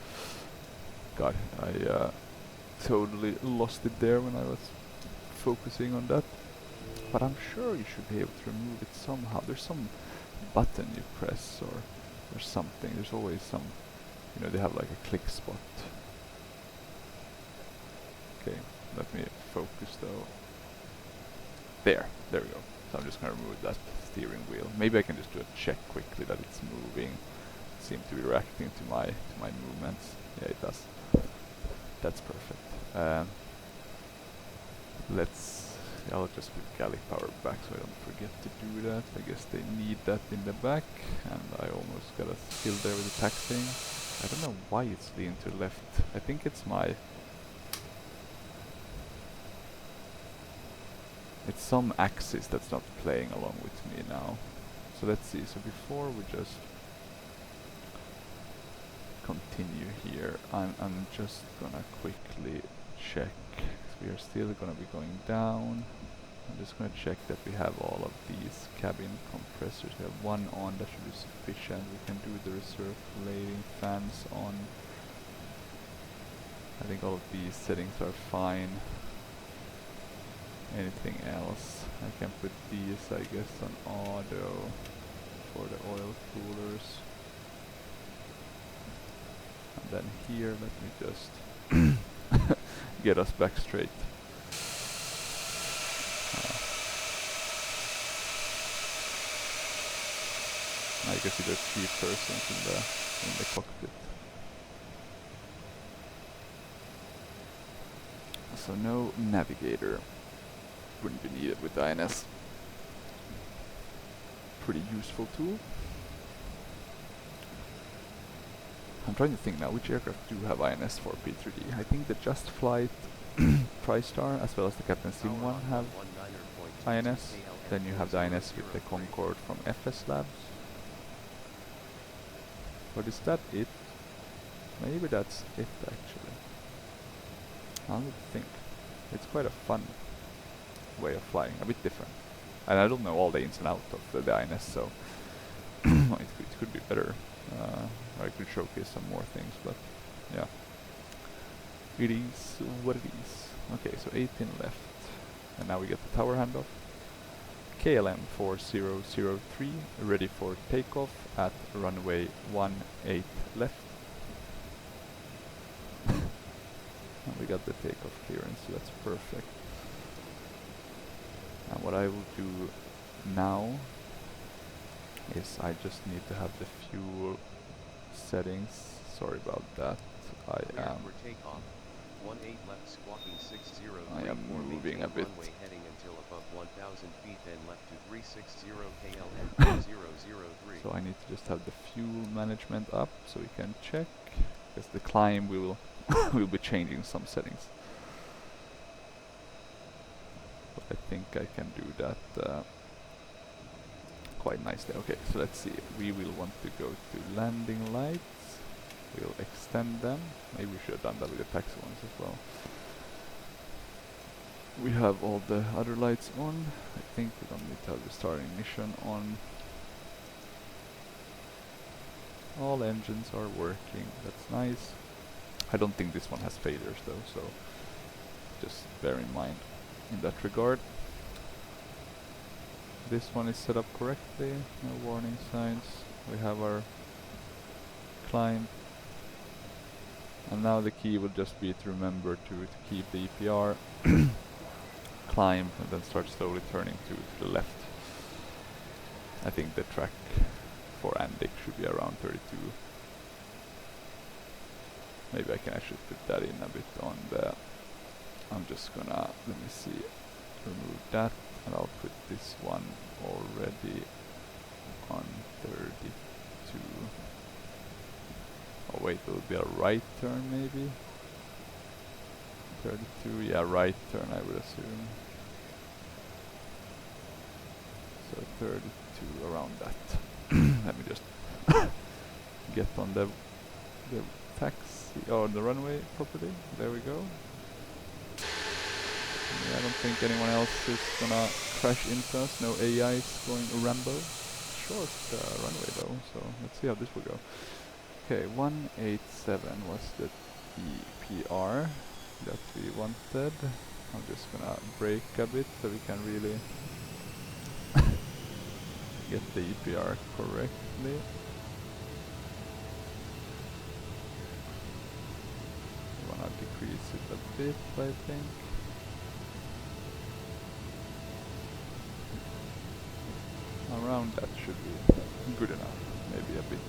God, I totally lost it there when I was focusing on that. But I'm sure you should be able to remove it somehow. There's some button you press or something. There's always some, you know, they have like a click spot. Okay, let me focus though. There we go. So I'm just gonna remove that steering wheel. Maybe I can just do a check quickly that it's moving. It seems to be reacting to my movements. Yeah, it does. That's perfect. I'll just put Gallic power back so I don't forget to do that. I guess they need that in the back, and I almost got a skill there with the taxing. I don't know why it's leaning to the left. I think it's it's some axis that's not playing along with me now. So let's see. So before we just continue here, I'm just gonna quickly check. We are still gonna be going down. I'm just gonna check that we have all of these cabin compressors. We have one on, that should be sufficient. We can do the recirculating fans on. I think all of these settings are fine. Anything else? I can put these, I guess, on auto for the oil coolers. And then here, let me just get us back straight. I can see there's 3 persons in the cockpit. So no navigator. Wouldn't be needed with the INS. Pretty useful tool. I'm trying to think now which aircraft do have INS for P3D. I think the Just Flight TriStar as well as the Captain Sim one have INS. Then you have the INS with the Concorde from FS Labs. But is that it? Maybe that's it actually. I would think. It's quite a fun way of flying, a bit different. And I don't know all the ins and outs of the INS, so it could be better. I could showcase some more things, but yeah. It is what it is. Okay, so 18 left. And now we get the tower handoff. KLM 4003 ready for takeoff at runway 18 left. And we got the takeoff clearance, so that's perfect. And what I will do now is I just need to have the fuel settings. Sorry about that. Clear for takeoff. 18 left squawking 60. I am moving a bit. Runway heading until above 1,000 feet, then left to 360 KLM 003. So I need to just have the fuel management up so we can check. Because the climb we will will be changing some settings. But I think I can do that quite nicely. Okay, so let's see. We will want to go to landing lights. We'll extend them. Maybe we should have done that with the taxi ones as well. We have all the other lights on. I think we don't need to have the start ignition on. All engines are working. That's nice. I don't think this one has failures though, so just bear in mind in that regard. This one is set up correctly. No warning signs. We have our climb. And now the key will just be to remember to keep the EPR, climb, and then start slowly turning to the left. I think the track for Andic should be around 32. Maybe I can actually put that in a bit on the... I'm just gonna, let me see, remove that, and I'll put this one already on 32. Oh wait, will it be a right turn maybe? 32, yeah, right turn I would assume. So 32, around that. Let me just get on the taxi, or the runway properly. There we go. Yeah, I don't think anyone else is gonna crash into us. No AI is going Rambo. Short runway though, so let's see how this will go. Okay, 187 was the EPR that we wanted. I'm just gonna brake a bit so we can really get the EPR correctly. We wanna decrease it a bit, I think. Around that should be good enough, maybe a bit.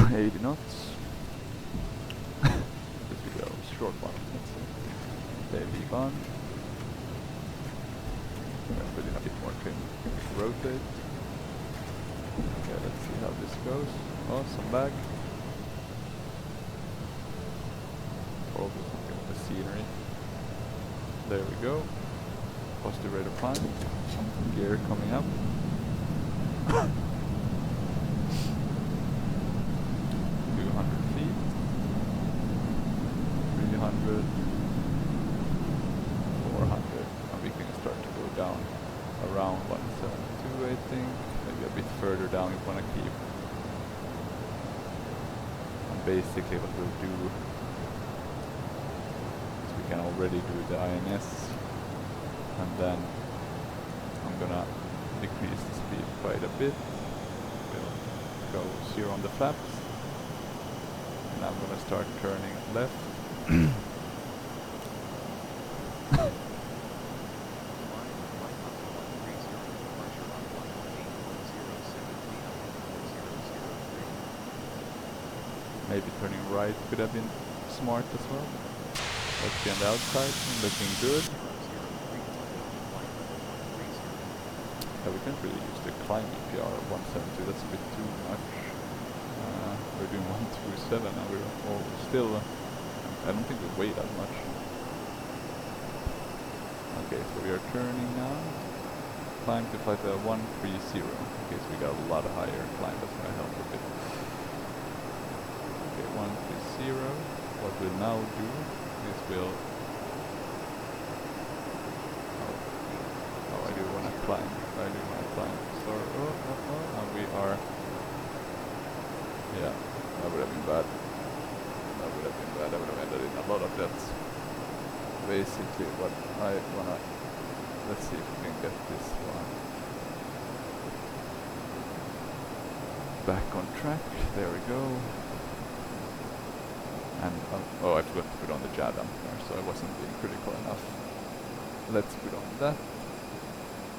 $80 knots. This will go short one, let's see. Okay, V1. Put in a bit more trim. Rotate. Okay, let's see how this goes. Oh, some lag. Probably something with the scenery. There we go. Positive rate of climb. Gear coming up. 200 feet. 300. 400. And we can start to go down around 172, I think. Maybe a bit further down if we want to keep. And basically what we'll do, we can already do the INS, and then I'm gonna decrease the speed quite a bit. We'll go 0 on the flaps, and I'm gonna start turning left. Maybe turning right could have been smart as well. Let's see on the outside, looking good. Yeah, we can't really use the climb EPR of 170, that's a bit too much. We're doing 127 and we're all still, I don't think we weigh that much. Okay, so we are turning now. Climb to flight 130. Okay, so we got a lot higher climb, that's gonna help a bit. Okay, 130. What we'll now do is we'll... Oh, I do want to climb. Sorry. And we are... Yeah, that would have been bad. That would have ended in a lot of deaths. Basically what I wanna... Let's see if we can get this one. back on track. There we go. And oh, I forgot to put on the jet dampener, so I wasn't being critical enough. Let's put on that,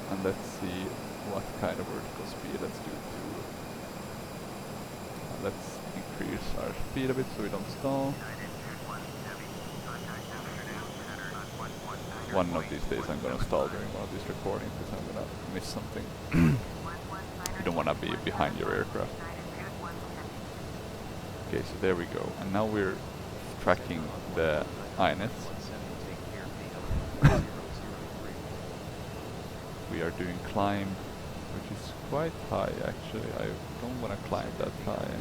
and let's see what kind of vertical speed. Let's do 2. Let's increase our speed a bit so we don't stall. One of these days I'm gonna stall during one of these recordings because I'm gonna miss something. You don't wanna be behind your aircraft. Okay, so there we go. And now we're tracking the INETs. We are doing climb, which is quite high actually. I don't wanna climb that high.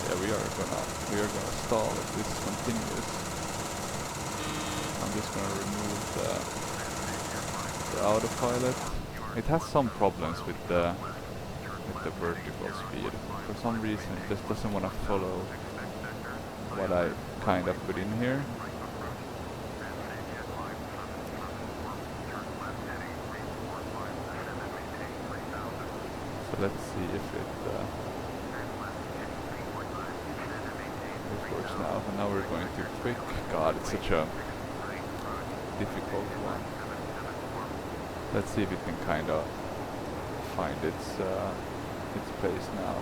Yeah, we are gonna stall if this continues. I'm just gonna remove the autopilot. It has some problems with the vertical speed. For some reason it just doesn't want to follow what I kind of put in here. So let's see if it works now. And now we're going too quick. God, it's such a difficult one. Let's see if it can kind of find its place now.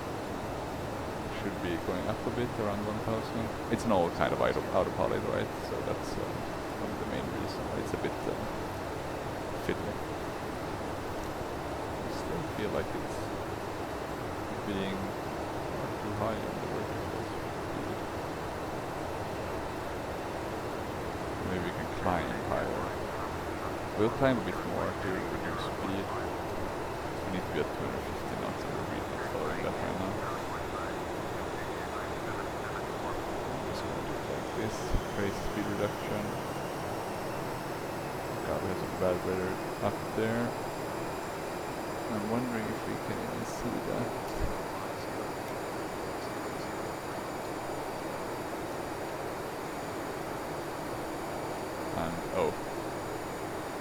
Should be going up a bit, around 1000. It's an old kind of autopilot, right? So that's one of the main reasons why it's a bit fiddly. I still feel like it's being too high on the vertical speed. Maybe we can climb higher. We'll climb a bit more to reduce speed. We need to be at 250 knots, so we're really not following that right now. I'm just going to do it like this, crazy speed reduction. God, we have some bad weather up there. I'm wondering if we can even see that. And oh.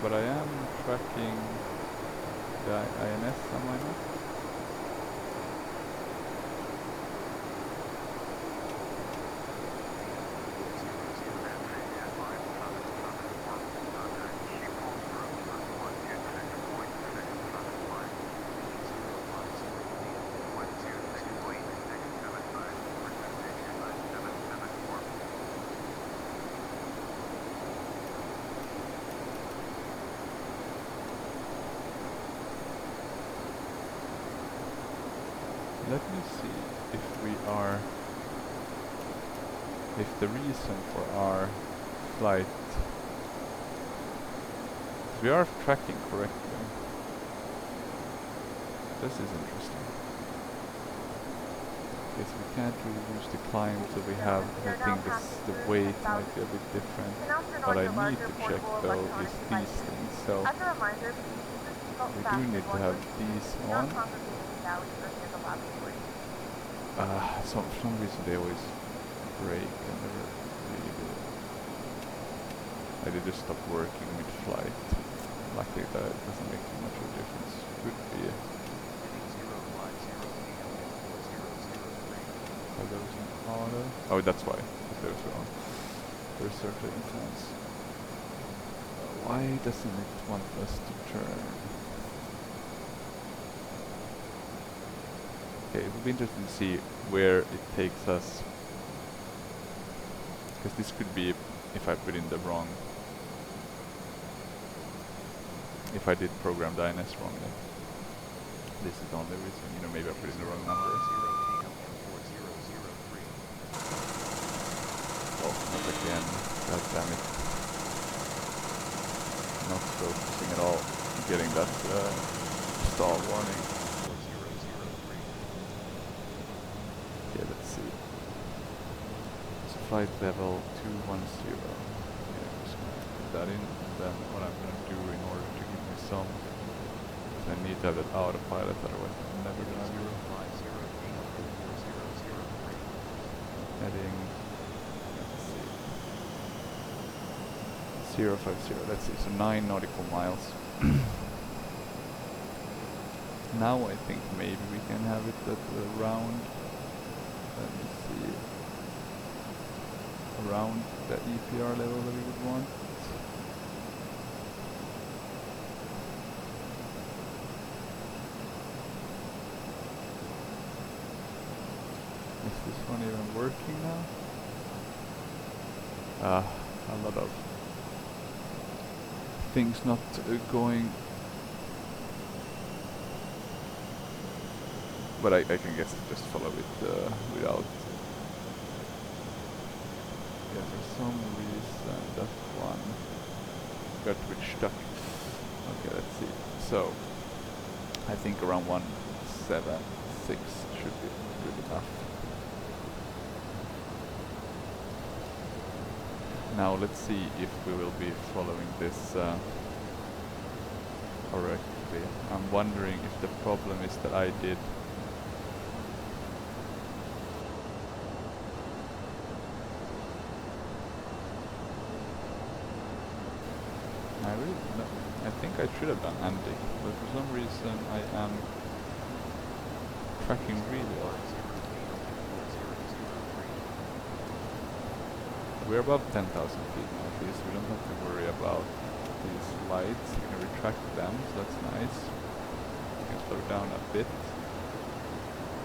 But I am tracking the INS, am I not? Let me see if the reason for our flight, we are tracking correctly. This is interesting. Yes, we can't really use the climb, so we have, I think the weight might be a bit different. What I need to check though is these things, so we do need to have these on. For some reason they always break and never really do. They just stop working mid-flight. Luckily that doesn't make too much of a difference. Could be. Are those in auto? Oh, that's why. If those are on. There's circular influence. Why doesn't it want us to turn? Okay, it will be interesting to see where it takes us. Because this could be if I put in the wrong... If I did program the INS wrongly. This is the only reason, maybe I put in the wrong number. Oh, not again. God damn it. Not focusing at all. Getting that stall warning. Okay, let's see. So flight level 210. Okay, I'm just going to put that in. Then what I'm going to do in order to give me some, I need to have that autopilot, otherwise I'm never going to do it. Heading, let's see, 050, let's see, so 9 nautical miles. Now I think maybe we can have it at around, let me see, around the EPR level that we would want. Is this one even working now? A lot of things not going. But I can guess just follow it without. Yeah, for some reason that one got a bit stuck. Okay, let's see. So I think around 176 should be good enough. Now let's see if we will be following this correctly. I'm wondering if the problem is that I did I think I should have done Andy, but for some reason I am tracking really well. We're above 10,000 feet now, at least we don't have to worry about these lights. We can retract them, so that's nice. We can slow down a bit.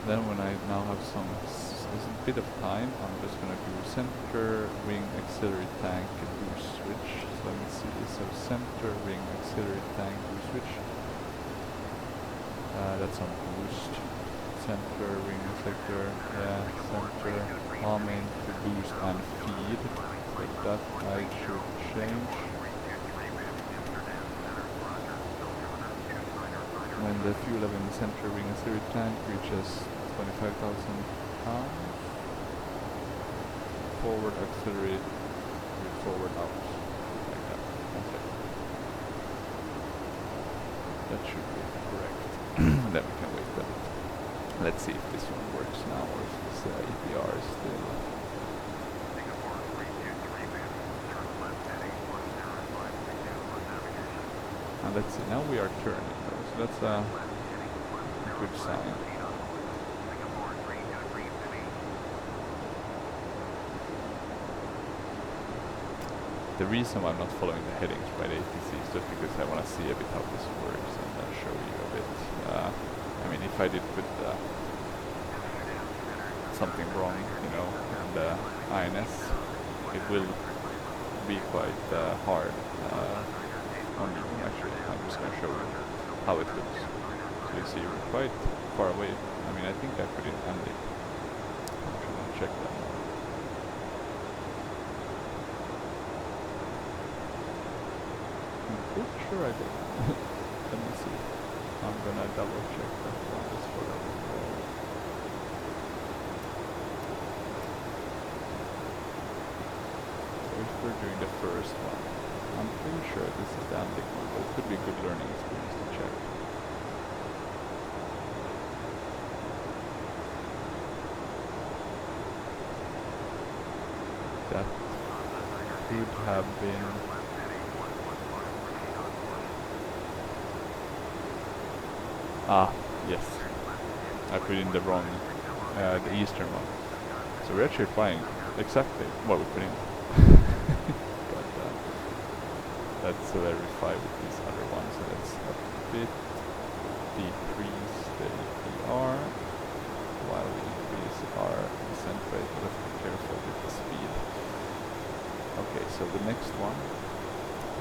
Then when I now have a bit of time, I'm just gonna do center, wing, auxiliary tank, boost switch. So let me see, so center, wing, auxiliary tank, boost switch. That's on boost. Center, wing, sector, yeah, center, main to boost and feed. So that I should change. When the fuel level in the center wing auxiliary tank reaches 25,000 pounds, forward auxiliary with forward out. Like that. Okay. That should be correct. Then we can wait a bit. Let's see if this one works now or if this EPR is still. And let's see, now we are turning though, so that's a good sign. The reason why I'm not following the headings by the ATC is just because I want to see a bit how this works and then show you a bit. I mean, if I did put something wrong, you know, in the INS, it will be quite hard on you. Actually, I'm just going to show you how it looks. So you see we're quite far away. I mean, I think I put in Andy. I'm actually going to check that now. I'm pretty sure I did. Let me see. I'm gonna double check that one just for the recall. So if we're doing the first one, I'm pretty sure this is the Andy one, but it could be a good learning experience to check. That could have been. Ah, yes. I put in the wrong, the eastern one. So we're actually flying exactly what we put in. But let's verify with these other ones. So let's a bit decrease the EPR while we increase our descent rate. But let's be careful with the speed. Okay, so the next one,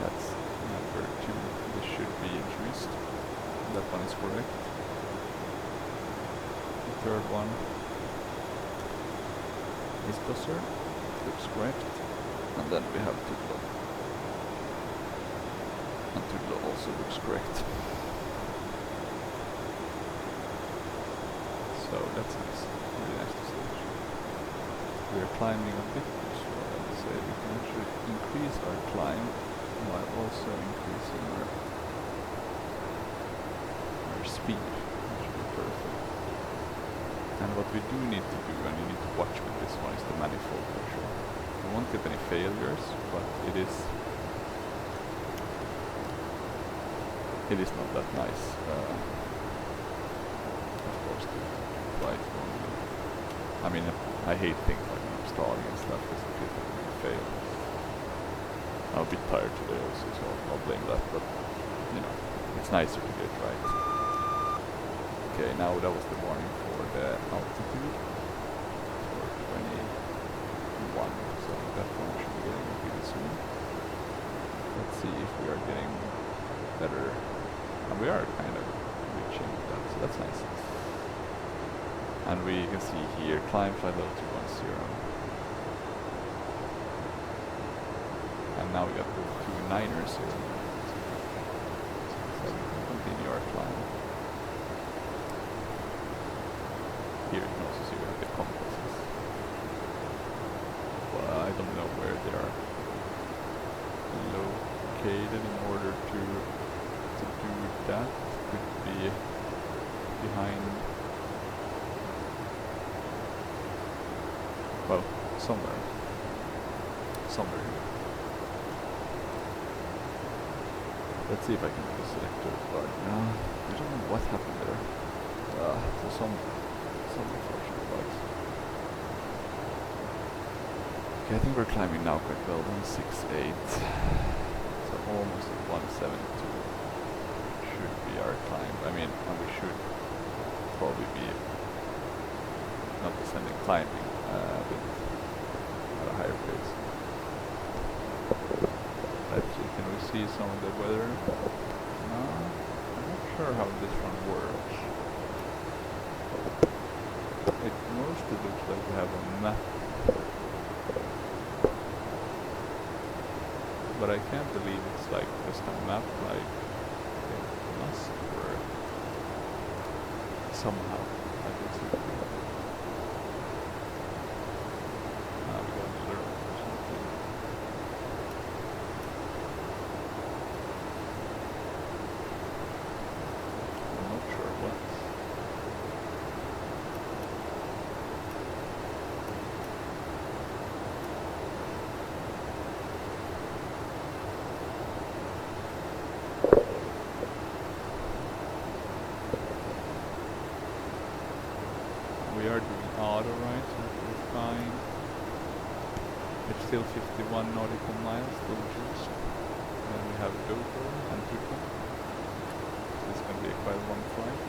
that's number 2. This should be increased. That one is correct. The third one is closer, looks correct. And then we have Tudlo. And Tudlo also looks correct. So that's nice, really nice to see. We are climbing a bit too slow, I would say. We can actually increase our climb while also increasing our speed, which would be perfect. And what we do need to do, and you need to watch with this one, is the manifold pressure. We won't get any failures, but it is not that nice. I mean, I hate things like stalling and stuff because it feels like we fail. I'm a bit tired today also, so I'll blame that, but you know, it's nicer to get it right. Okay, now that was the warning for the altitude for 21, so that one should be getting really soon. Let's see if we are getting better. And we are kind of reaching that, so that's nice. And we can see here, climb flight level 210. And now we got the 2 9ers here. So we can continue our climb. Here you can also see we have the compasses. Well, I don't know where they are located in order to do that. Could be behind, well, somewhere here. Let's see if I can do the selector guard. No, I don't know what happened there. So some unfortunate bugs. Okay, I think we're climbing now quite well. 168. So almost at 172 should be our climb. I mean, and we should probably be not descending, climbing but at a higher pace. Let's see, can we see some of the weather? No, I'm not sure how this one works. It mostly looks like we have a map, but I can't believe it's like just a map, like it must work somehow. I can see it. We got an alert or something. I'm not sure what. We are doing auto right, so we're fine. It's still 51 nautical miles, still juiced. And we have GoPro and Prepar. So it's going to be a quite long flight.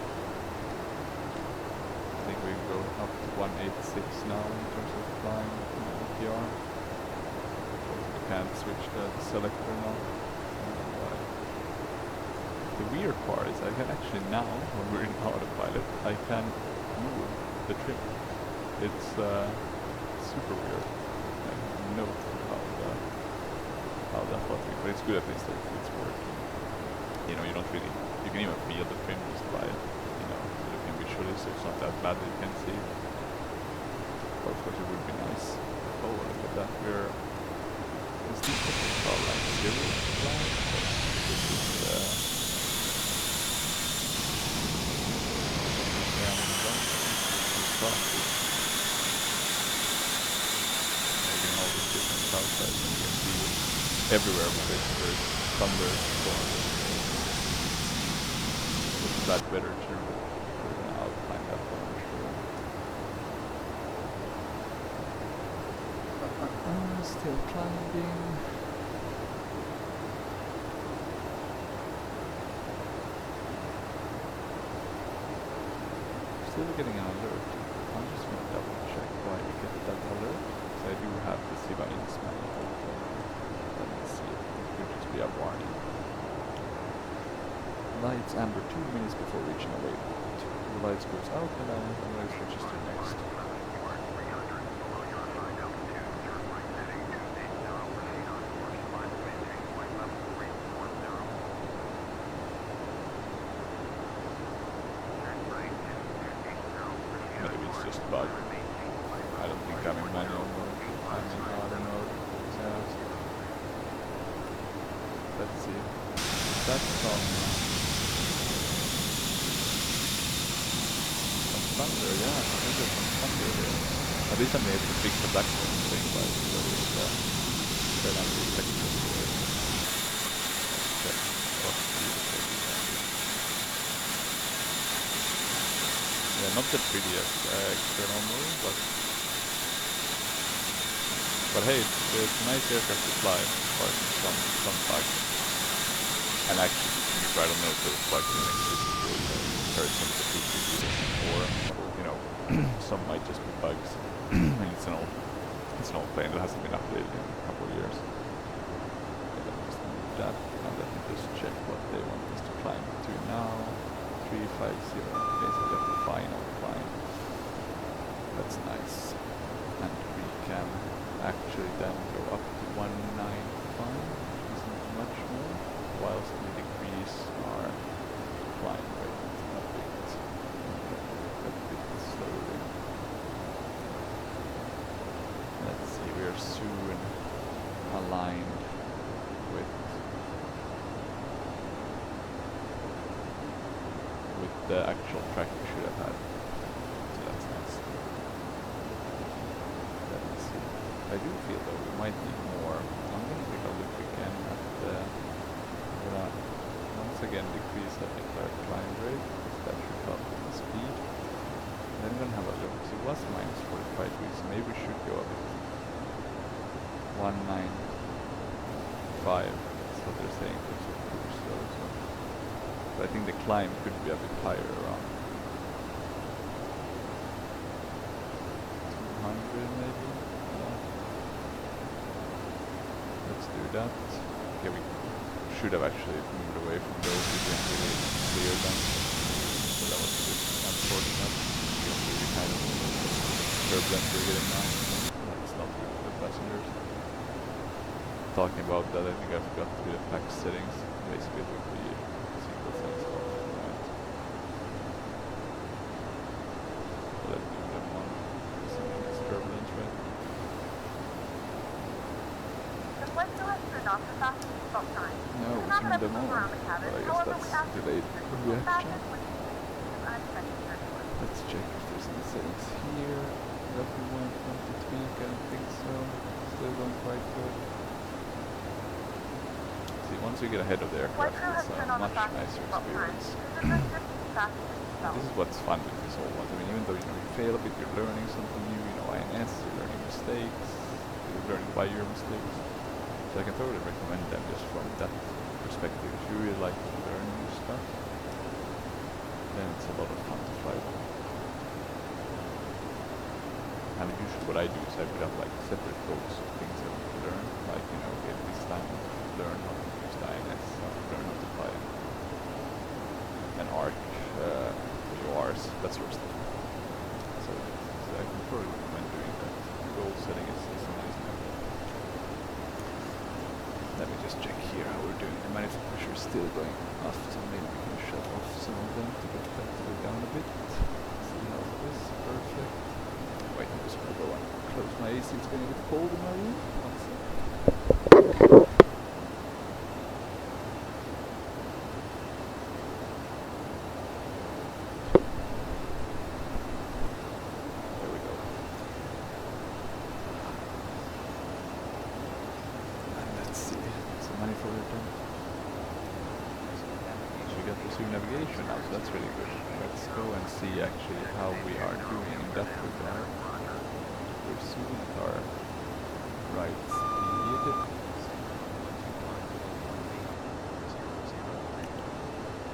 I think we go up to 186 now in terms of flying EPR. We can't switch the selector now. The weird part is I can actually now, when we're in autopilot, I can move the trim. It's super weird. I have no clue how that works, but it's good at least that it's working. You know, you don't really, you can even feel the trim just by, you know, looking visually, so it's not that bad that you can see. But of course it would be nice. Oh, look at that. Is this what we call like zero flag? This is making all these different cloud types, and you can see everywhere because there's thunderstorms. It's that better too. We're gonna outline that one, I'm sure. Still climbing. Still getting an alert. I'm just going to double check why we get that alert. So I do have the Siva Insman. Let me see. It could just be a warning. Lights amber 2 minutes before reaching a waypoint. The lights goes out and then the light switches to next. Maybe it's just bug. I don't think I'm in manual mode. I'm in auto mode. Let's see. That's some thunder, yeah. There's some thunder here. At least I'm able to fix the black thing by turn on the texture here. Check. Yeah, not the prettiest external mode, but But hey, it's a nice aircraft to fly, apart from some bugs. And actually, to be fair, I don't know if those bugs even exist in comparison to the P3D or, you know, some might just be bugs. And it's an old plane that hasn't been updated in a couple of years. Okay, let me just move that, and let me just check what they want us to climb to now. 350, basically the final climb. That's nice. And we can actually then go up to 195, isn't much more, whilst we decrease our climb rate a bit slowly. Let's see, we are soon aligned with the actual track we should have had. So that's nice. Let me see. I do feel though we might need more. I'm gonna take a look again at the... I'm gonna once again decrease a bit our climb rate, because that should help with the speed. Then I'm gonna have a look. So it was minus 45 degrees, so maybe we should go a bit. 195. That's what they're saying for cruise though, so. But I think the climb could be a bit higher, around 200 maybe. Let's do that. Okay, we should have actually moved away from those. We didn't really clear them, so that was a bit unfortunate. The kind of turbulence we're getting now. That's not good for the passengers. Talking about that, I think I forgot to do the pack settings. Basically, it would be sequel settings off. Right. So let's do them on this turbulence, right? The flight still has turned off the fastest seatbelt sign. No, we Not turned enough them to move on. around the cabin. But I guess However, we ask that's you delayed to keep your reaction. baggage when you unexpected turbulence. Let's check if there's any settings here that we want to tweak. I don't think so. Still going quite good. See, once you get ahead of the Flight aircraft, crew has it's turned a on the much fastest nicer seatbelt sign. experience. Please adjust your seat fasten your seatbelt. This is what's fun with this whole one. I mean, even though you fail a bit, you're learning something new. You know, INS, you're learning mistakes, you're learning by your mistakes. So I can totally recommend them just from that perspective. If you really like to learn new stuff, then it's a lot of fun to fly them. And usually what I do is I put up like separate goals of things I want to learn. Like, you know, okay, this time I want to learn how to use the INS, I want to learn how to fly an ARC, URs, that sort of stuff. So I can totally recommend doing that. Goal setting is a nice thing. Let me just check here how we're doing. The manifold pressure is still going up, so maybe we can shut off some of them to get that to go down a bit. See how it is. Perfect. Wait, I'm just gonna go and close my AC. It's getting a bit cold in my room. One second. There we go. And let's see. So manifold return. So we got resume navigation now, so that's really good. Let's go and see actually how we are doing in that regard. We're soon at our right speed.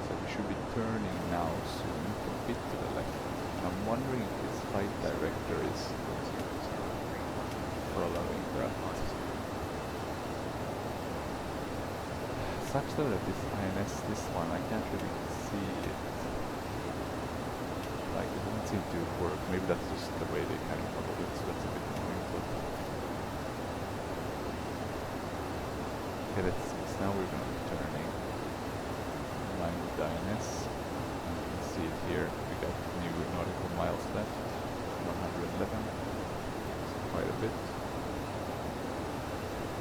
So we should be turning now soon a bit to the left. I'm wondering if this flight director is following that. Sucks though that this INS, this one, I can't really see it. Like, it doesn't seem to work. Maybe that's just the way they kind of model it, so that's a bit annoying, but... Okay, let's see. So now we're going to be turning in line with the INS. And you can see it here. We got new nautical miles left. 111. So quite a bit.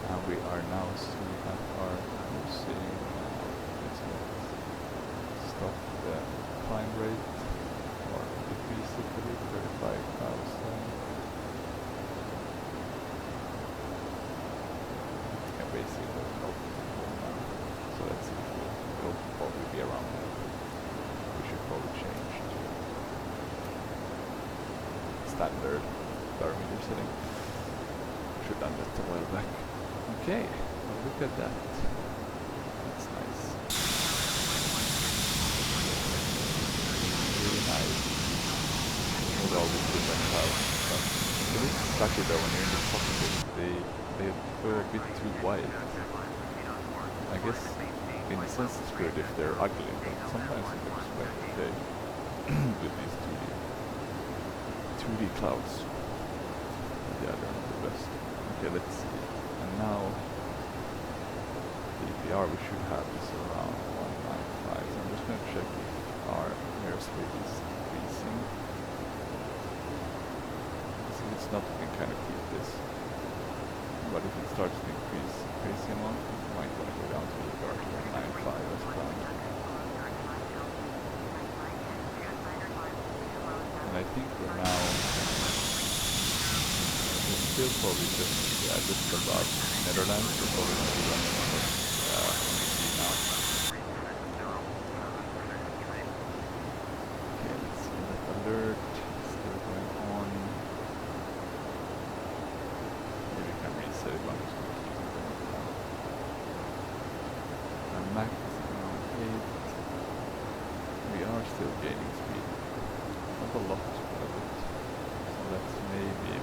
And we are now soon at our cruising. Let's stop the climb rate. Or decrease it a bit, 35,000. And basically go to now. So let's see if we'll probably be around there. We should probably change to standard barometer setting. should have done that a while back. Okay, well, look at that. That's nice. Really nice. With all these different clouds and stuff. It is sucky though when you're in the cockpit, they go a bit too wide. I guess in a sense it's good if they're ugly, but sometimes it looks quite okay with these 2D clouds. Yeah, they're not the best. Okay, let's see. And now DPR we should have is around 195. So I'm just going to check if our airspeed is increasing. So it's not, we can kind of keep this. But if it starts to increase crazy amount, we might want to go down to DPR to 195 as planned. And I think we're now still probably just above Netherlands. We're probably going to be running on this now. Okay, let's see that alert. Still going on. Maybe we can reset it, but I'm just going to keep it going now. And max is around 8. We are still gaining speed. Not a lot, but a bit. So let's maybe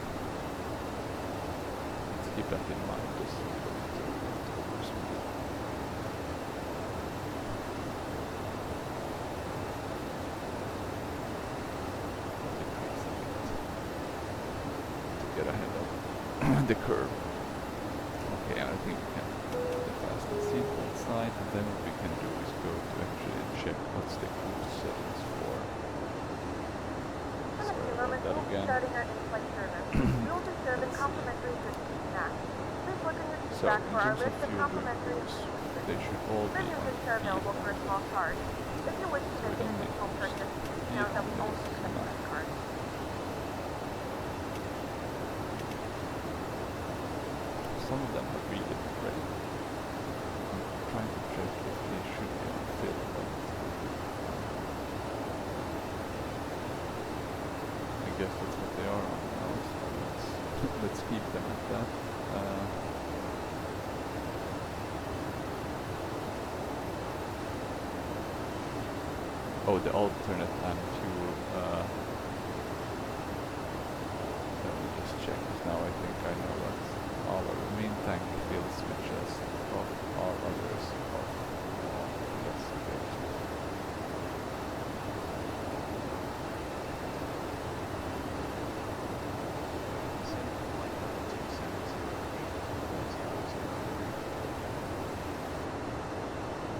keep that in mind, just so we don't overspeed. Decrease a bit to get ahead of the curve. Okay, I think we can fasten the seatbelt side, and then what we can do is go to actually check what's the cruise settings for. Sorry about that again. Starting our in-flight service. We will be serving complimentary drinks and snacks. Please look in your seat So, back in for our terms of list of fuel complimentary drinkers, they should all be menu on drinks are available for a small charge. If you wish to So we make an don't need additional purchase, please Yeah, note that we only it's accept not. credit cards. Some of them are really great. I'm trying to check if they should be on fill, but I guess that's what they are on now, so let's keep them at that. Oh, the alternate and fuel. Let me just check this now. I think I know what all our main tank field switches off, all others off. Yes, okay.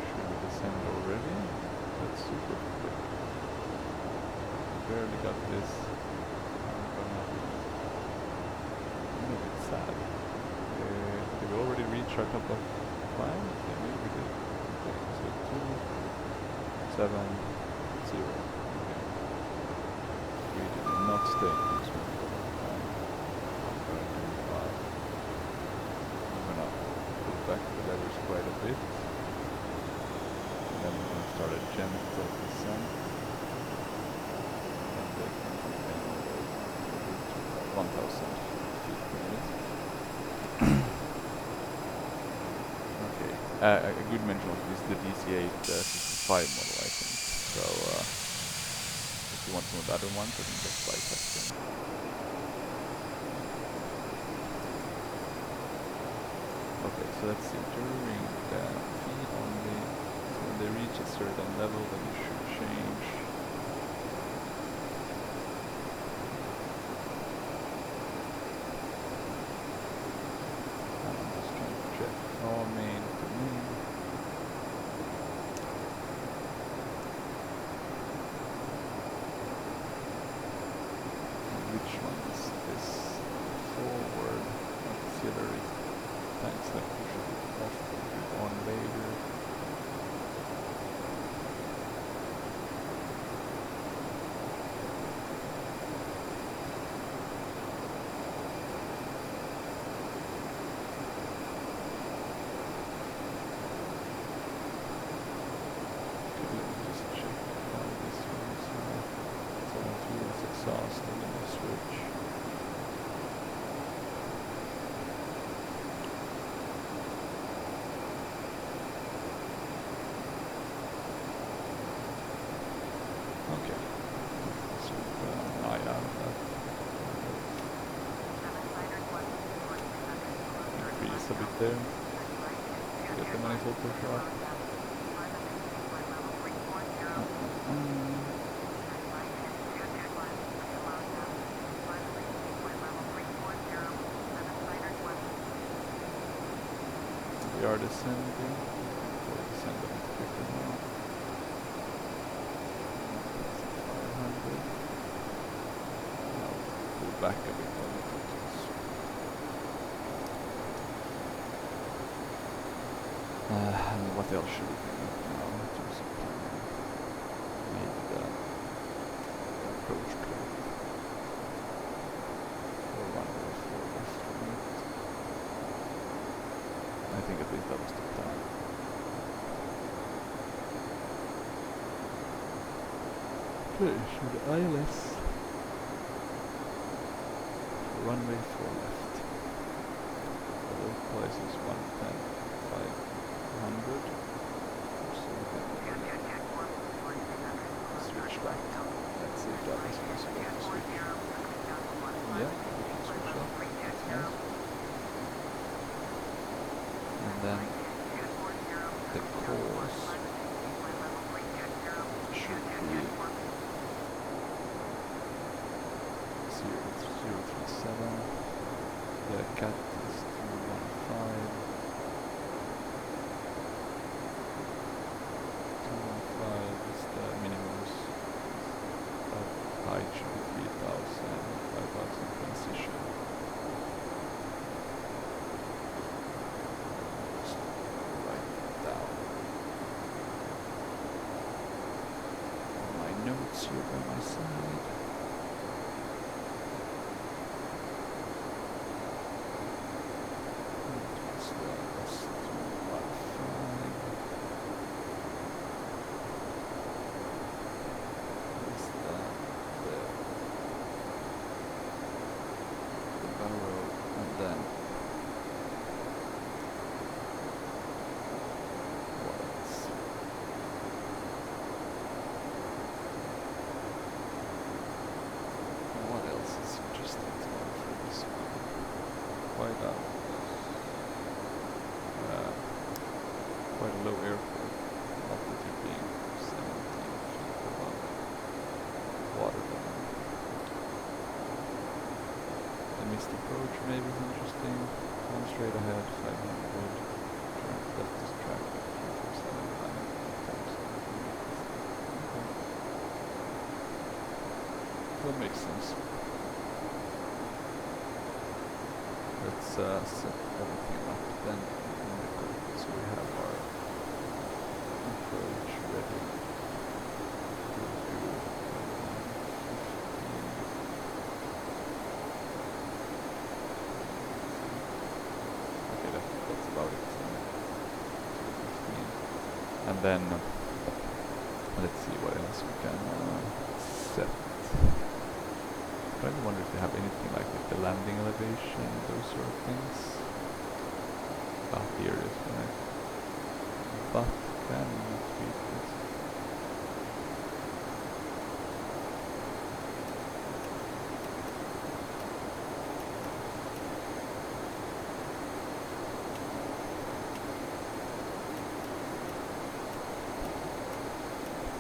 Should we descend already? That's super quick. Barely got this. I'm a bit sad. Did we already reach our top of climb? Yeah, maybe we did. Okay, so 2, 7, 0. Okay. We did not stay in this one for a long time. I'm going to I'm gonna pull back the levers quite a bit. And then we're going to start a gentle descent. And they can maintain over 1,000 feet per minute. Okay, a good mention of this is the DC-8 65 model, I think. So if you want some of the other ones, I think that's flight testing. Okay, so let's see. During the feed only, so when they reach a certain level, then you should change. I'm just trying to check. Oh, main to main. Which one is this? Forward, auxiliary. Tanks that push it off on later. Okay, let me just check how this one is now. So on fuel is exhaust and then you switch. there to get the manifold pressure up. We are descending. We'll descend a bit quicker now. 500. Now pull back a bit on the totals. And what else should we bring up now in terms of planning? We need the approach curve. Or runway 4 left from it. I think at least that was the plan. Okay, should ILS runway 4 left. The local is 110, 500. So we can switch that. Let's see if that is possible to switch. Yeah, we can switch that. That's nice. And then the course should be 037. The cat is 215. 215 is the minimum. Height should be 3000, 5000 transition. Notes here by my side. The barrel, and then what else? What else is interesting to know for this one? Quite a low airport, altitude being 17 feet above water level. The missed approach maybe is interesting. One straight ahead, 500. Turn left is track, 347, climbing 1000. That makes sense. Let's set everything up then in the cockpit so we have our approach ready. Okay, that's about it. 215. And then let's see what else we can set. I wonder if they have anything like with the landing elevation, those sort of things. Ah, here it is, right? But can we tweak this?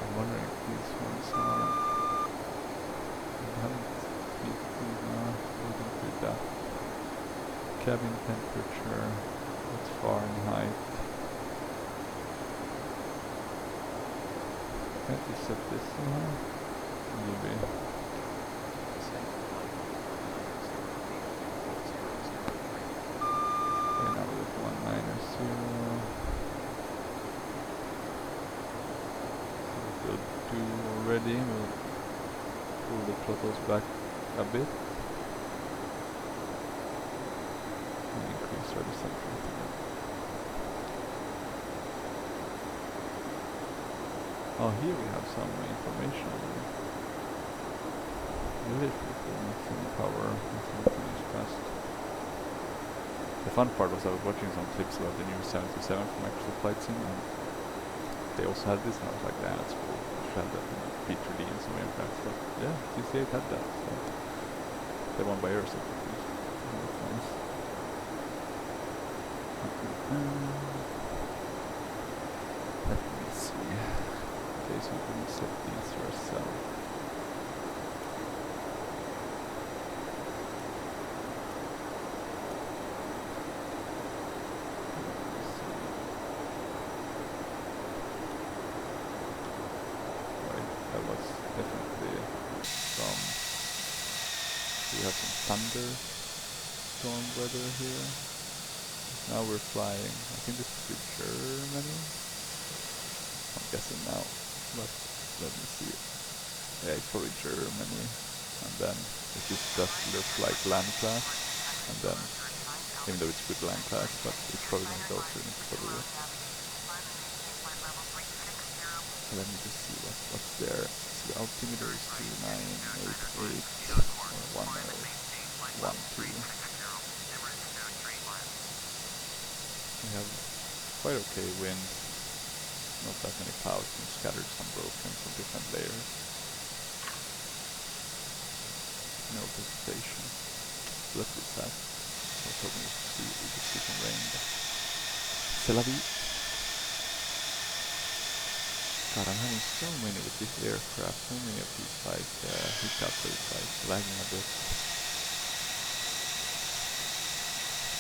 I'm wondering if these ones are... Cabin temperature, what's Fahrenheit? Can't we set this now? Maybe. Okay, now we have 190. We'll do already. We'll pull the throttles back a bit. Increase our descent rate again. Oh, here we have some information already. Really pretty cool. Maximum power, maximum use fast. The fun part was I was watching some clips about the new 727 from Microsoft Flight Sim, and they also had this, and I was like, yeah, that's cool. I should have that in Prepar3d and some aircraft, but yeah, DC-8 had that. So the one by Aerosoft. That's nice. Let me see. Okay, so we can set these ourselves. That was definitely some. We have some thunderstorm weather here. Now we're flying. I think this is to Germany. I'm guessing now, but let me see. Yeah, it's probably Germany. And then it just does look like land class. And then, even though it's good land class, but it's probably gonna go through Ecuador. Let me just see what's there. So the altimeter is 2988 or 1012. We have quite okay winds, not that many clouds, and scattered some broken from different layers. No precipitation. So that's a bit sad. I was hoping we could see some rain, but c'est la vie. God, I'm having so many with this aircraft, so many of these hiccups, so it's like lagging a bit.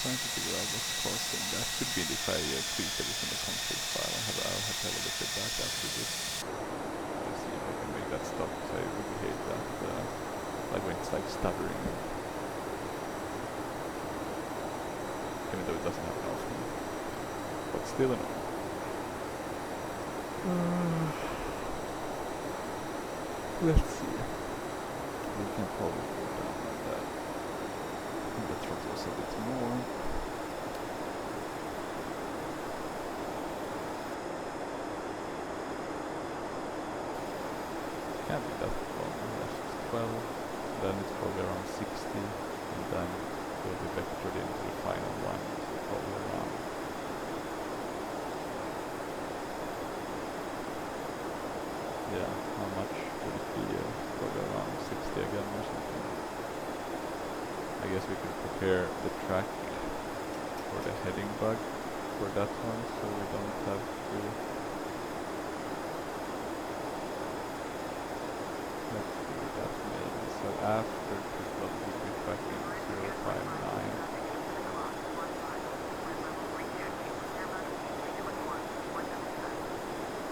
Trying to figure out what's causing that. Could be if I tweak everything in the config file. I'll have to have a look at that after this. Let's see if I can make that stop, because I really hate that, like when it's like stuttering. Even though it doesn't happen often. But still annoying. Let's see. We can probably go down on that. The throttles a bit more. Can't be that long left. 12. Then it's probably around 60. And then we'll be vectored into the final one. So probably around. Yeah, how much would it be? Probably around 60 again or something. I guess we could prepare the track for the heading bug for that one, so we don't have to. Let's do that maybe. So after Prepar3d we'll be tracking 059.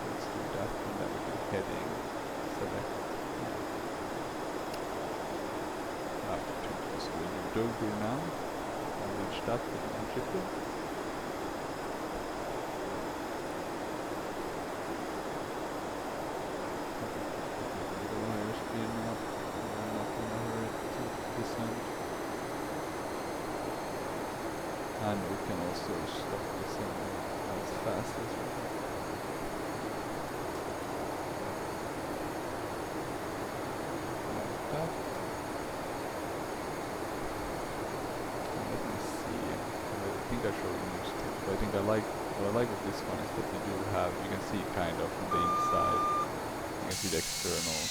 Let's do that, and then we can heading select. After Prepar3d, so we'll do Dover now. I'll reach that with one triple. A little higher speed now. I'm not in a hurry to descend. And we can also stop descending as fast as we can. Like that. Let me see. I think I showed you this too. I think what I like with this one is that you can see kind of from the inside. You can see the external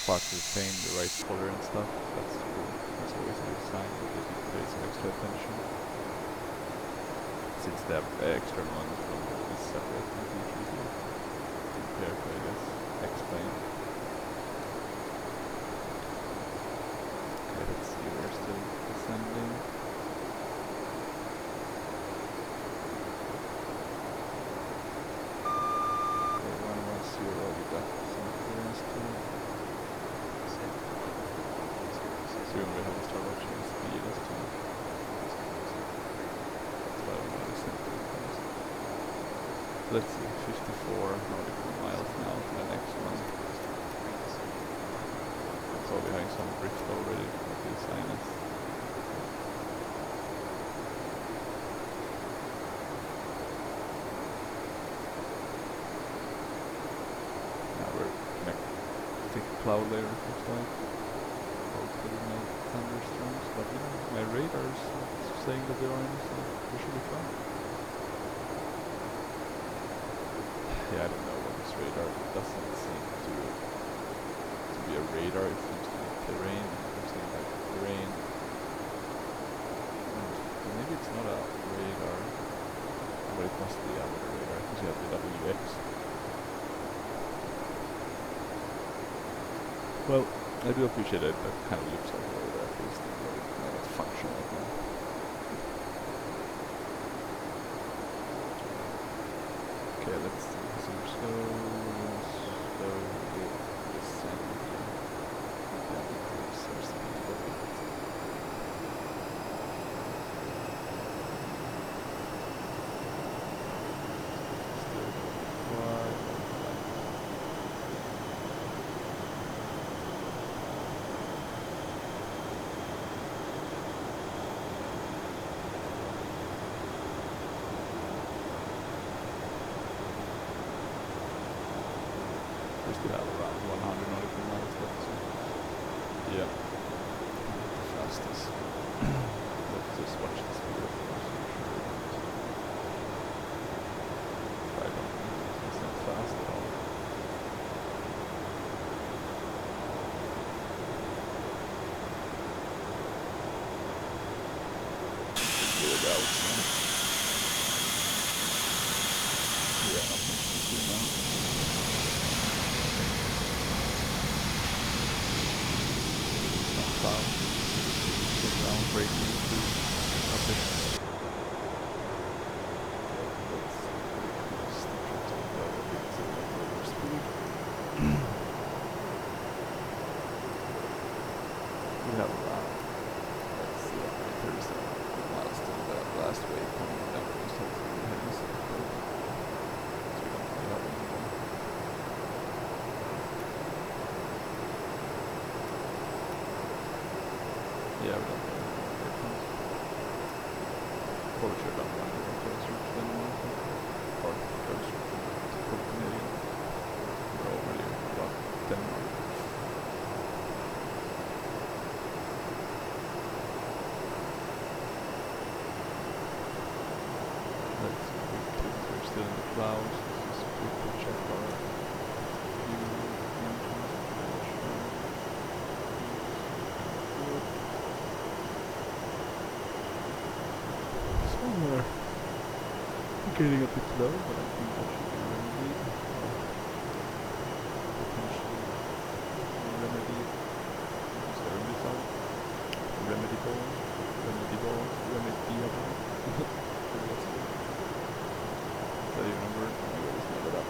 parts of the plane, the right color and stuff. That's cool. That's always a good sign that they need to pay some extra attention. Since the external one is separate from the V3D. Compared to, I guess, X-plane. Okay, let's see, we're still descending. Okay, 110, we got some clearance too. Soon we have to start watching the speed as well. That's why I want to send it first. Let's see, 54 nautical miles now to the next one. So we're having some drift already with the sinus. Now we're in a thick cloud layer, it looks like. Hopefully no thunderstorms, but you know, my radar is saying that there are, so we should be fine. Yeah, I don't know what this radar doesn't seem to be a radar, it seems to be terrain, it seems like terrain. Maybe it's not a radar. but it was the other radar, because you have the WX. Well, I do appreciate that that kind of looks like a radar at least, but it's not functional at all. Okay, let's see. So slowly descend down increase our speed a bit. Still quite like we still have around 100 nautical miles left, so yeah, not the fastest. Let's just watch the speed of course. I don't think it's not fast at all. Good out, so. Yeah, nothing to see now. Cloud, sit down, braking to up it. Let's increase the throttle level a bit to get lower speed. We have around, let's see, 37 miles to the last waypoint, and then we just have to head east a bit. So we don't really have any more. Yeah, we don't have any more waypoints. Probably should have done one more closer to Denmark, or closer to Copenhagen. We're already about Denmark. Let's quickly, we're still in the clouds, let's just quickly check our fuel engine situation. Good. Somewhere getting a bit low, but I think that should be remedied. Potentially remedied. Is there remediable? Remediable? Is that even a word? I always made it up.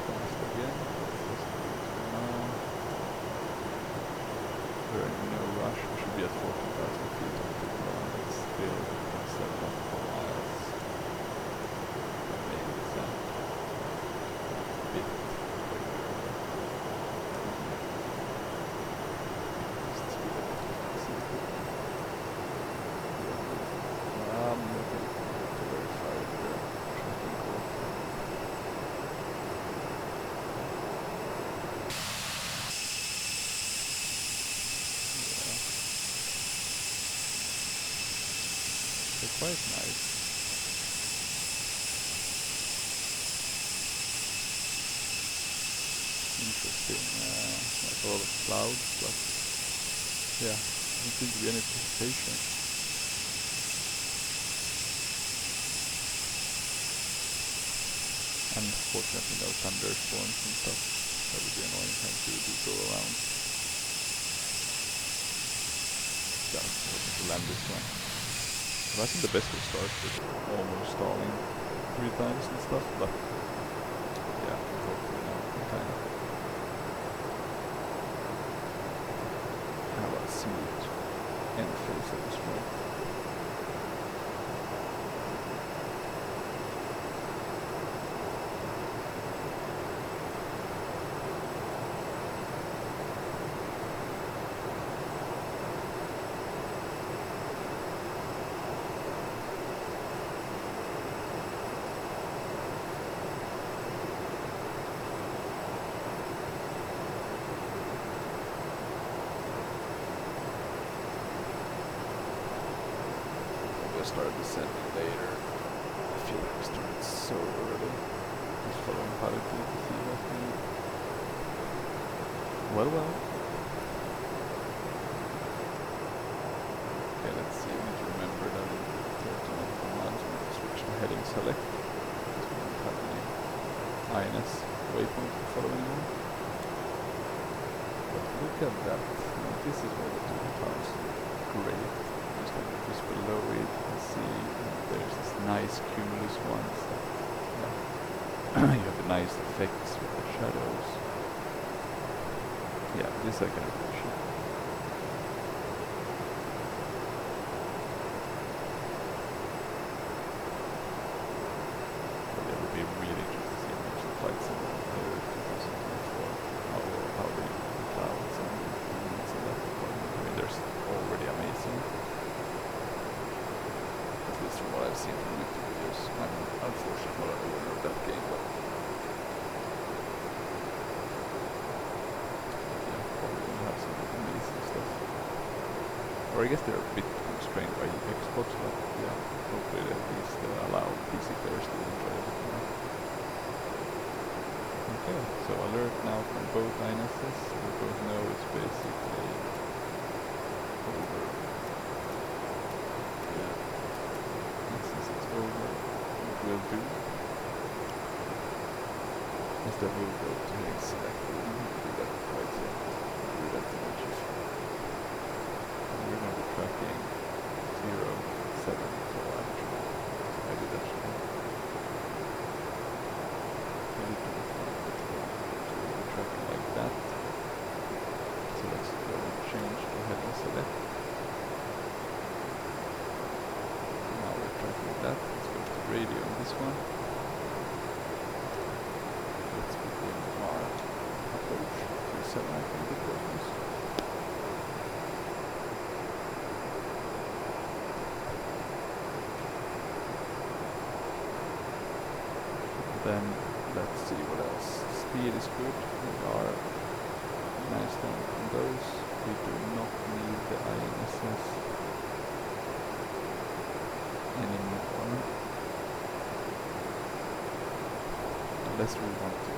Fast again. Let's just do it now. We're in no rush. We should be at 14,000 feet on the ground. It's still 7.4 miles. Maybe it's a bit quicker. Just speed up to see it. I'm looking to verify if we're tracking correctly. Yeah. They're quite nice. Interesting. Like a lot of clouds, but yeah, doesn't seem to be any precipitation. Unfortunately, no thunderstorms and stuff. That would be annoying trying to do go around. Yeah, let's land this one. It wasn't the best of starts, with almost stalling 3 times and stuff, but yeah, hopefully now we can kind of have a smooth end phase of this ride. Started descending later. I feel like we started so early. Just following pilot to see what we need. Well. Okay, let's see. We need to remember that in 13 commands we need to switch to heading select because we don't have any INS waypoint to follow anymore. But look at that. Now this is where the two clouds look great. Just below it, you see there's this nice cumulus one. So, yeah. You have the nice effects with the shadows. Yeah, this I can appreciate. But it would be really interesting to see how much the flight simulator 2024, how the clouds and the movements and that department. I mean, there's already amazing. At least from what I've seen from YouTube videos. I'm unfortunately not a winner of that game, but yeah, probably gonna have some amazing stuff. Or I guess they're a bit constrained by Xbox, but yeah, hopefully they at least allow PC players to enjoy it more. Okay, so alert now from both INSs. We both know it's basically over. Yeah. And since it's over, what we'll do is that we'll go to heading select. We don't need to do that quite yet. We'll do that eventually. And we're going to be tracking 0, 7, 4 actually. I did actually. Maybe 25, let's go. So we'll be tracking like that. So let's go and change to heading select. Now we're tracking that. Let's go to radio on this one. Let's begin our approach to 7 activity programs. Then let's see what else. Speed is good. We are nice down on those. We do not need the INSS anymore. Unless we want to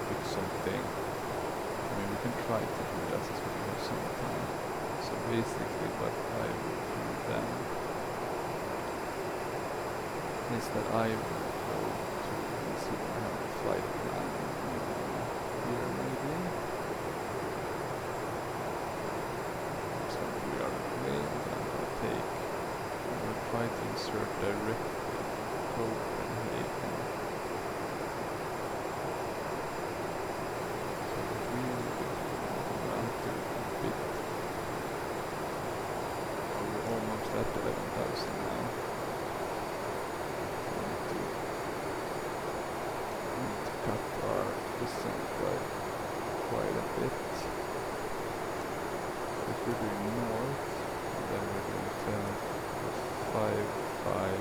pick something. I mean, we can try to do that since we have some time. So basically what I will do then is that I will go to, let's see if I have a flight plan here maybe. So we are away, and then I'll take, I will try to insert directly Copenhagen. So we will go down to a bit, oh, we're almost at 11,000 now. Cut our descent by quite a bit. If we're doing north, then we're going to have 5, 5,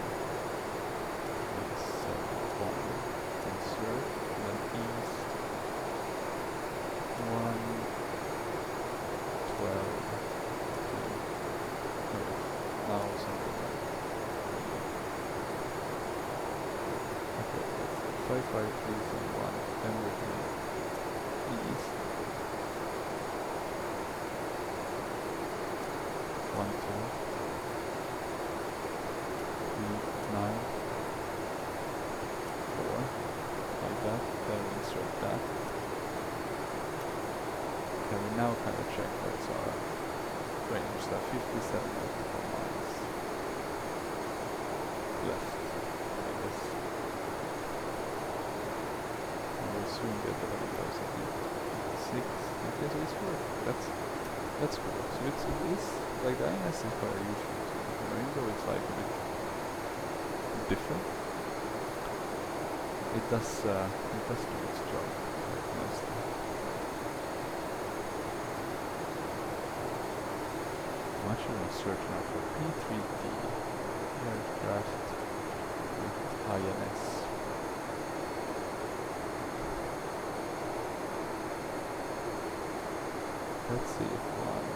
7, 1 insert, and then east 1, 12, 2, no, now something like that. Okay, 5, 5, 3, 7, 1, then we're doing east 1, 2, 3, 9, 4, like that, then we insert that. Okay, we now kind of check what's our range, that 57 nautical miles left, I guess. We'll soon get 11,006. Okay, so it's working. That's cool. So it is like the INS is quite useful to Rainbow. It's like a bit different. It does do its job nicely. I'm actually going to search now for Prepar3d aircraft with INS. Let's see if one.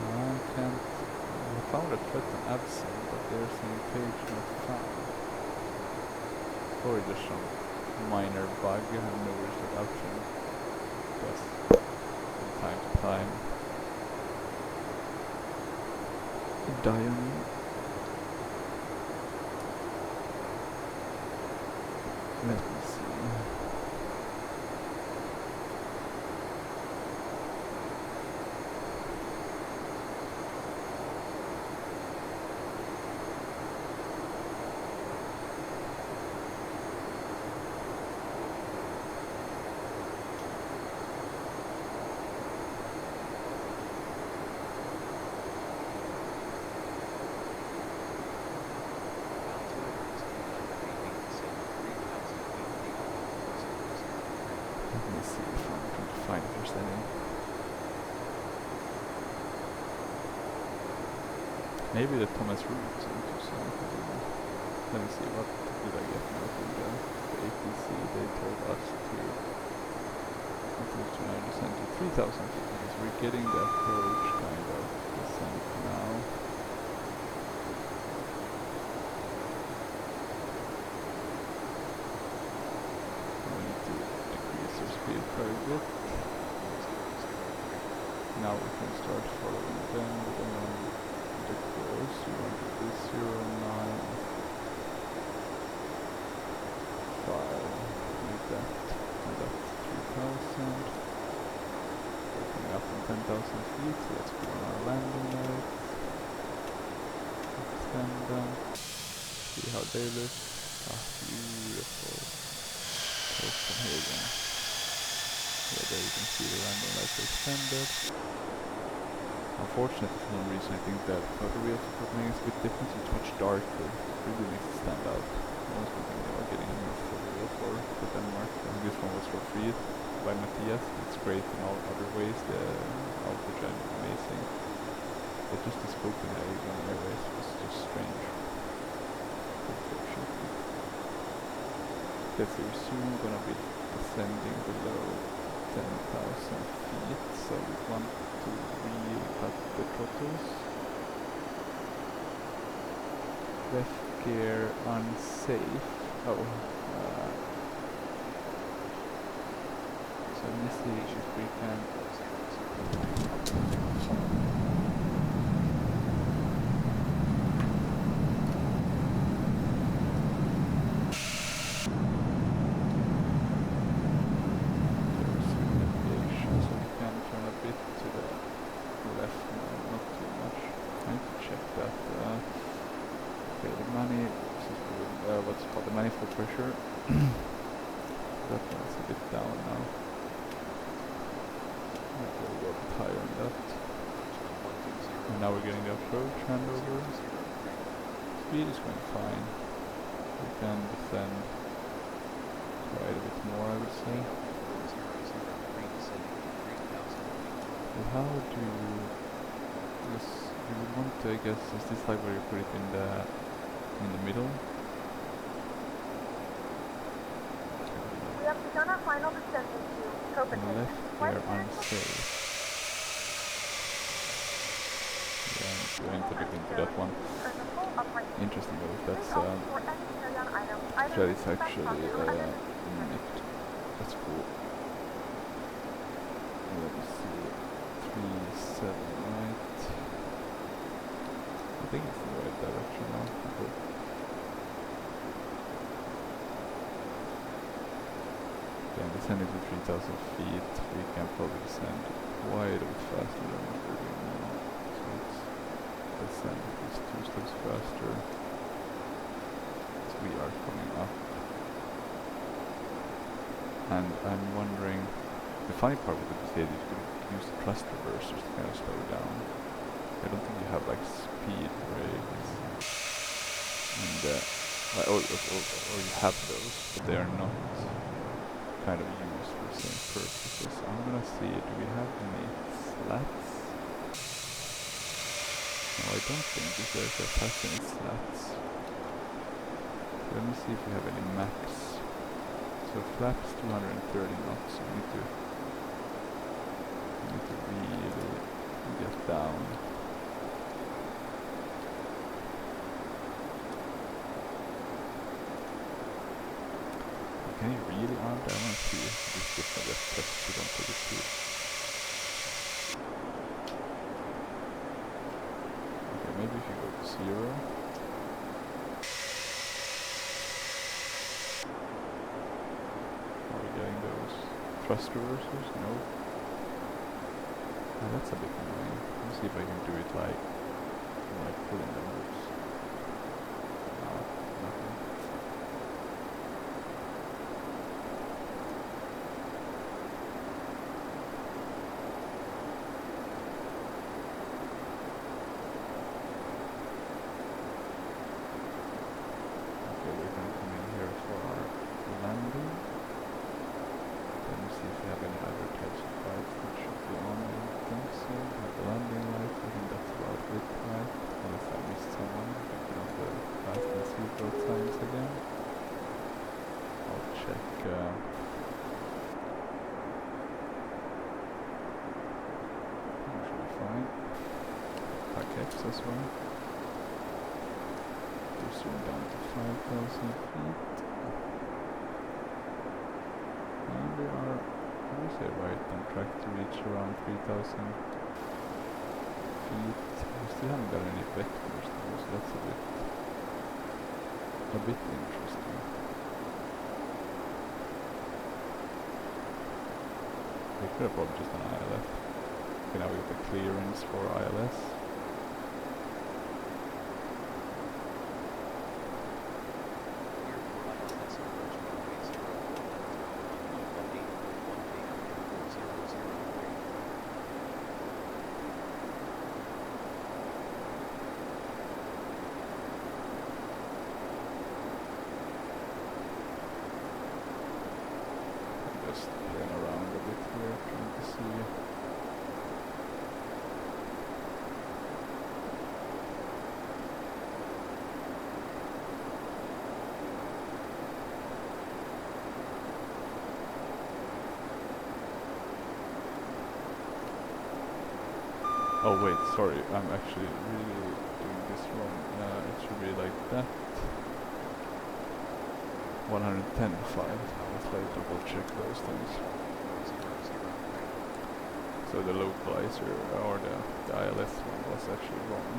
I can't. I found a threat on absent, but there's an page not found. Or just some minor bug. I have no reason option. Just from trying to climb a diamond. Let me see. Let me see if I'm trying to find if there's any. Maybe the Thomas route into some. Let me see, what did I get now from the APC? They told us to improve to 9% to 3,000 feet because we're getting the approach kind of descent now. Speed quite a bit. Now we can start following them along the course. We want to do 095. Make that 3,000. Coming up on 10,000 feet, so let's put on our landing lights. Extend them. See how they look. Ah, beautiful. Copenhagen. Yeah, there you can see the landing lights are extended. Unfortunately, for some reason, I think that photo reels of Copenhagen is a bit different, it's much darker. It really makes it stand out. Most people think about getting a new photo reel for Denmark. I think this one was for free by Matthias. It's great in all other ways. The autogen is amazing. But just this Copenhagen airways was just strange. Unfortunately. Because we're soon gonna be descending below 10,000 feet, so we want to re-cut the throttles. Left gear unsafe. Oh, so let me see if we can. Manifold pressure. That one's a bit down now. Might go a bit higher on that. And now we're getting the approach handover. Speed is going fine. We can descend quite a bit more, I would say. So how do you want to, I guess, is this like where you put it in the middle? We have begun our final descent into Copenhagen. Left gear unsafe. Yeah, we entered into that one. Interesting though, that's that is actually nicked. That's cool. Let me see. 3-7, right? I think it's in the right direction now. I hope. Descending to 3,000 feet, we can probably descend quite a bit faster than what we're doing now. So let's descend at least 2 steps faster. So we are coming up. And I'm wondering, the funny part with the DC-8 is you can use the thrust reversers to kind of slow it down. I don't think you have like speed brakes. And or you have those, but they are not kind of used for the same purposes. I'm gonna see, do we have any slats? No, I don't think this aircraft has any slats. Let me see if we have any max. So flaps 230 knots, so we need to really get down. Can you really arm that? I want to see this different test, we don't take it too. thrust reversers? No. Ah, that's a bit annoying. Let me see if I can do it like pulling the moves. No, nothing. Okay, we're gonna come in here for our landing. Let me see if we have any other types of lights that should be on. I don't think so. We have the landing lights. I think that's about it, right? Unless I missed someone. Checking on the fasten seatbelt signs again. I'll check. Should be fine. EKCH as well. We're soon down to 5,000 feet. And we are, I would say, right on track to reach around 3,000 feet. We still haven't got any vectors though, so that's a bit interesting. We could have probably just done ILS. Okay, now we got the clearance for ILS. Just playing around a bit here, trying to see. Oh wait, sorry, I'm actually really doing this wrong. It should be like that. 110.5. Let's like double check those things. So the localizer or the ILS one was actually wrong.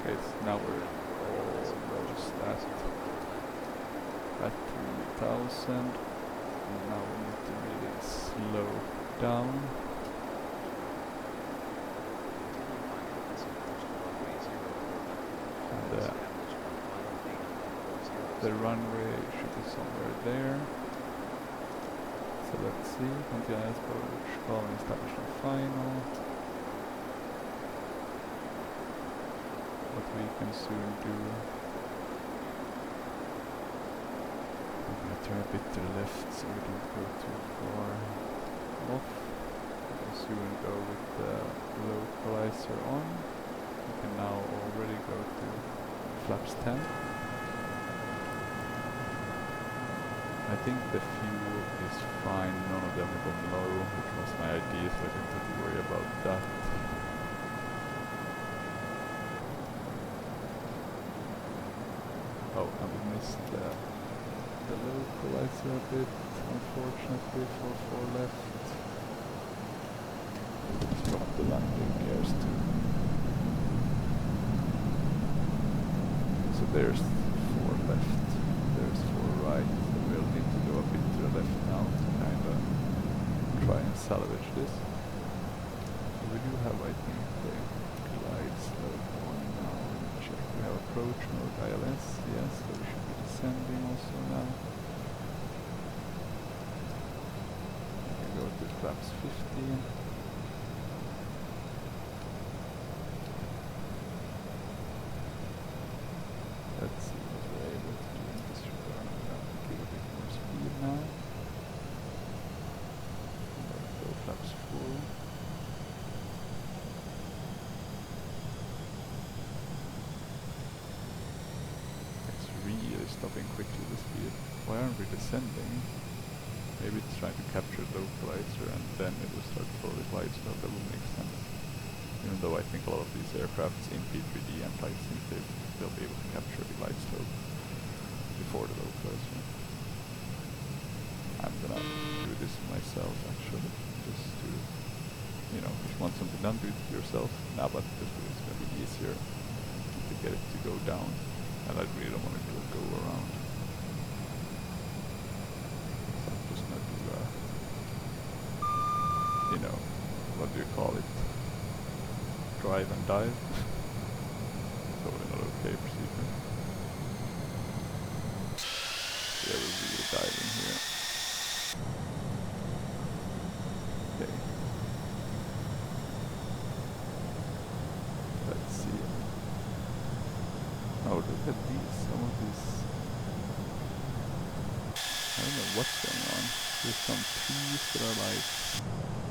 Okay, now we're almost at 3,000. And now we need to really slow down. And the runway should be somewhere there. So let's see. Continue approach, column established on final. What we can soon do. I'm gonna turn a bit to the left so we don't go too far off. We can soon go with the localizer on. We can now already go to flaps 10. I think the fuel is fine, none of them have gone low, which was my idea, so I didn't have to worry about that. Oh, and we missed the localizer a bit, unfortunately, for left. Let's drop the landing gears too. So there's 4 left, there's 4 right. We'll need to go a bit to the left now to kind of try and salvage this. So we do have, I think, the glide slope on now. Check. We have approach mode ILS, yes, so we should be descending also now. We can go to flaps 15. Let's see what we're able to do in this regard. Give a bit more speed now. Go flaps full. It's really stopping quickly, the speed. Why aren't we descending? Maybe it's trying to capture the localizer and then it will start to follow the glide slope. That would make sense. Even though I think a lot of these aircrafts in P3D and flight sims, they'll be able to capture the glide slope before the localizer. I'm gonna do this myself actually, just to, you know, if you want something done, do it yourself. Nah, but just because it's gonna be easier to get it to go down, and I really don't want to go around. So dive and dive. Totally not okay procedure. Yeah, we're really diving here. Okay. Let's see. Oh, look at these. Some of these. I don't know what's going on. There's some trees that are like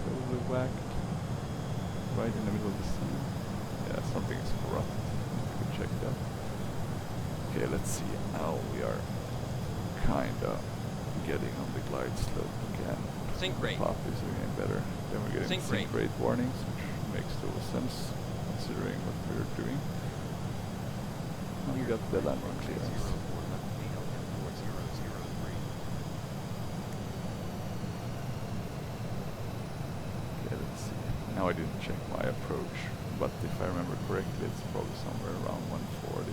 totally whacked right in the middle of the sea. Yeah, something is corrupt. We can check that. Okay, let's see. Now we are kinda getting on the glide slope again. Sink rate. Path is getting better. Then we're getting sink rate warnings, which makes total sense considering what we're doing. And we got the landing clearance. Okay, let's see. Now I didn't check my approach, but if I remember correctly, it's probably somewhere around 140.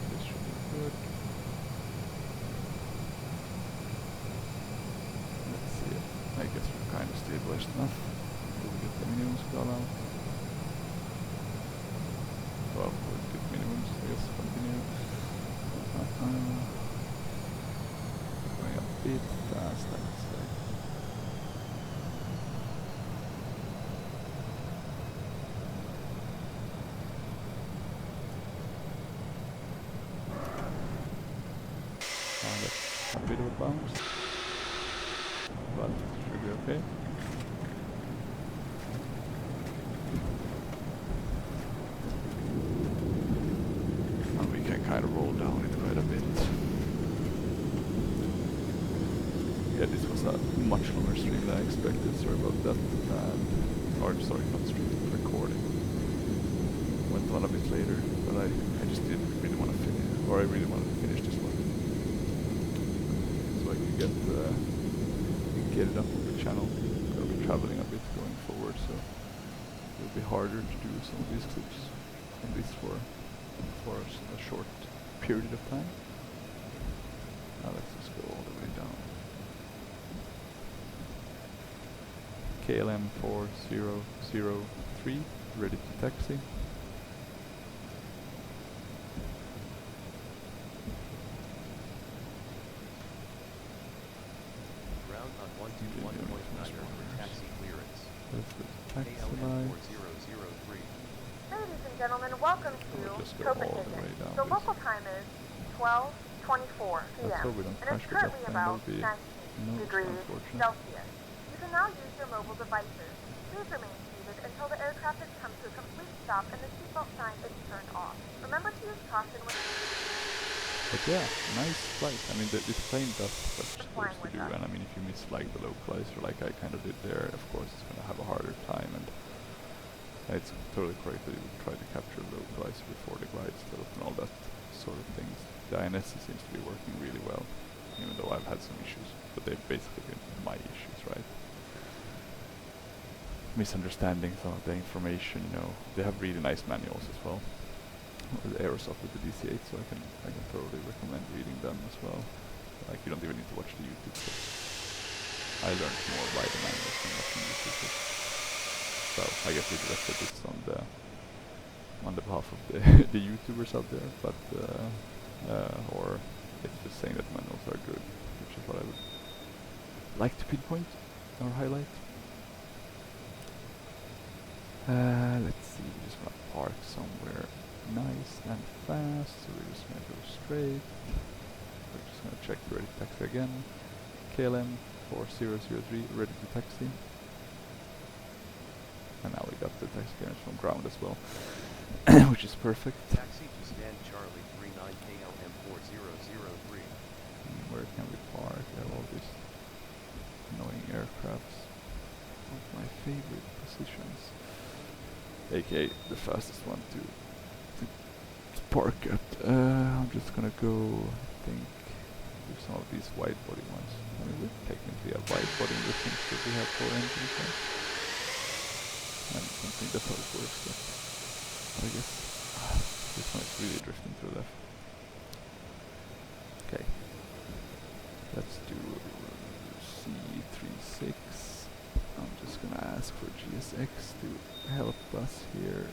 This should be good. Let's see. I guess we're kind of stabilized enough. Until we get the minimums got out. Well, we'll get minimums, I guess, continue. Going a bit fast, I would say. That's a bit of a bounce, but it should be okay. And we can kind of roll down it quite a bit. Yeah, this was a much longer stream than I expected, sorry about that. Or sorry, not stream, recording. Went on a bit later, but I just didn't really want to finish, or I really wanted to finish this one. So I could get it up on the channel. I'll be traveling a bit going forward, so it'll be harder to do some of these clips, at least for a short period of time. Now let's just go all the way down. KLM 4003, ready to taxi. Ground on 121.9 for taxi clearance. Let's go to taxi KLM line. 4003. Ladies and gentlemen, welcome We'll to just go all the Copenhagen. way down The this. local time is 12:24 Let's p.m. hope we don't and crash it's with that currently thing. about That would be 19 degrees unfortunate. Celsius. You can now use your mobile devices. Please remain seated until the aircraft has come to a complete stop and the seatbelt sign is turned off. Remember to use caution when But yeah, nice flight. I mean, this plane does what it's Flying supposed to with do, us. and I mean, if you miss like the localizer, like I kind of did there, of course it's going to have a harder time, and it's totally correct that you would try to capture the localizer before the glide slope and all that sort of things. The INS seems to be working really well, even though I've had some issues, but they've basically been my issues, right? Misunderstanding some of the information, you know. They have really nice manuals as well. With Aerosoft with the DC-8, so I can totally recommend reading them as well. Like, you don't even need to watch the YouTube clips. I learned more by the manuals than watching YouTube clips. So I guess we directed this on the behalf of the the YouTubers out there, but or it's just saying that manuals are good, which is what I would like to pinpoint or highlight. Let's see, we just want to park somewhere nice and fast, so we're just going to go straight. We're just going to check the ready to taxi again. KLM 4003, ready to taxi. And now we got the taxi clearance from ground as well, which is perfect. Taxi to stand Charlie 39 KLM 4003. Where can we park? I have all these annoying aircrafts. One of my favorite positions. aka the fastest one to park at. I'm just gonna go, I think, with some of these wide body ones. I mean, we're technically a wide body in the sense that we have 4 engines, right? And don't think that's how it works, but I guess this one is really drifting to the left. Okay. Let's do C36. I'm just gonna ask for GSX to help us here.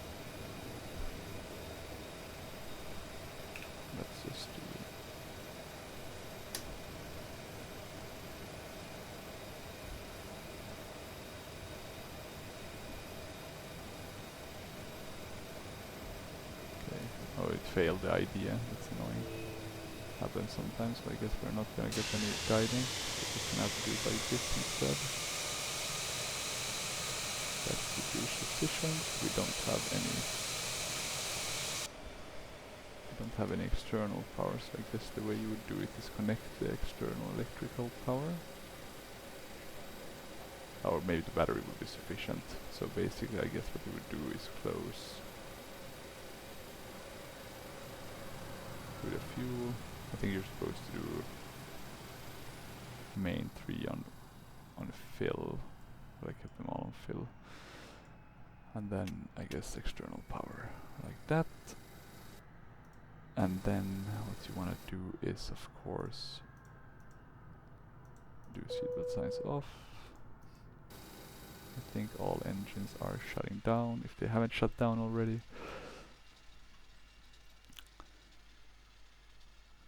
Let's just do okay. Oh, it failed the idea. That's annoying. Happens sometimes, so I guess we're not gonna get any guiding. We're just gonna have to do it like this instead. That's the choose positions. We don't have any external power, so I guess the way you would do it is connect the external electrical power. Or maybe the battery would be sufficient. So basically I guess what we would do is close with a fuel. I think you're supposed to do main 3 on fill, but I kept them all on fill. And then I guess external power like that. And then what you want to do is, of course, do seatbelt signs off. I think all engines are shutting down, if they haven't shut down already.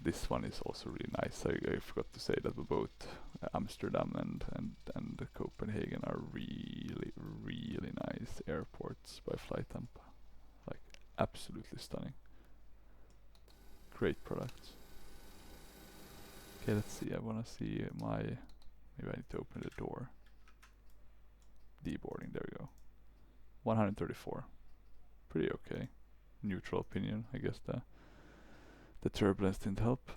This one is also really nice. I forgot to say that both Amsterdam and Copenhagen are really nice airports by Flytemp. Like, absolutely stunning. Great products. Okay, let's see. I want to see my... Maybe I need to open the door. Deboarding, there we go. 134. Pretty okay. Neutral opinion, I guess the turbulence didn't help.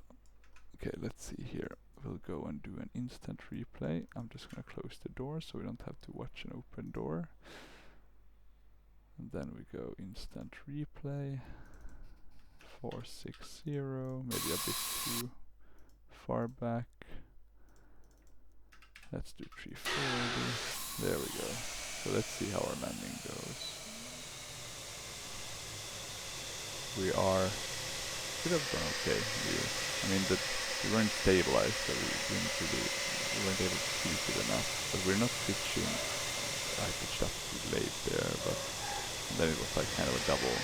Okay, let's see here. We'll go and do an instant replay. I'm just gonna close the door so we don't have to watch an open door. And then we go instant replay. 460, maybe a bit too far back. Let's do 340. There we go. So let's see how our landing goes. We could have done okay. I mean, we weren't stabilized, so we weren't able to keep it enough. But we're not pitching. I pitched up too late there, but then it was like kind of a double.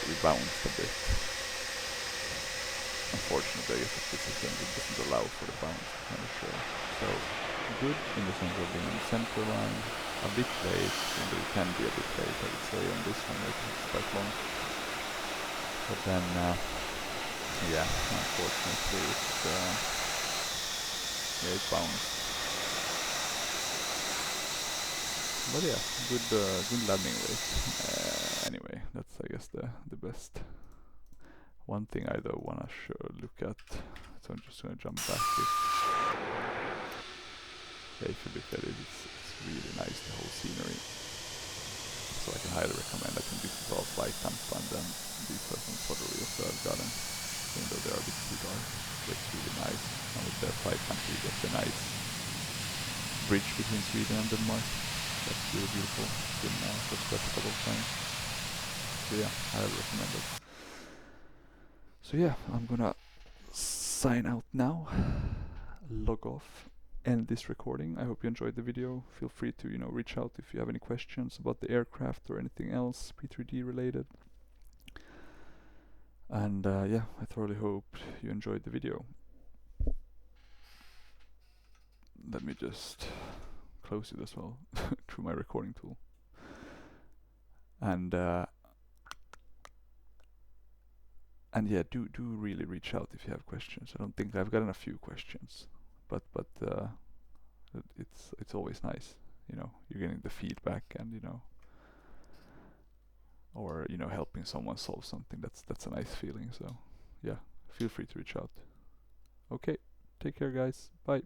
We bounced a bit. Unfortunately, I guess the system doesn't allow for the bounce to kind of show. So good in the sense of being on the center line. A bit late, and it can be a bit late, I would say, on this one, like it's quite long. But then, yeah, unfortunately, it bounced. But yeah, good landing rate. Anyway, that's I guess the best. One thing I though wanna look at, so I'm just gonna jump back. If you look at it, it's really nice, the whole scenery. So I can highly recommend. I think this is all Flytemp, and then these are some photo reels that I've gotten, even though they are a bit too dark. But it's really nice. And with the Flytemp you get the nice bridge between Sweden and Denmark. That's really beautiful. Been photographed a couple of times. So yeah, I highly recommend it. So yeah, I'm gonna sign out now. Log off. End this recording. I hope you enjoyed the video. Feel free to reach out if you have any questions about the aircraft or anything else P3D related. And yeah, I thoroughly hope you enjoyed the video. Let me just close it as well through my recording tool. And yeah, do really reach out if you have questions. I don't think I've gotten a few questions, but it's always nice, you're getting the feedback, and or helping someone solve something. That's a nice feeling. So yeah, feel free to reach out. Okay, take care guys, bye.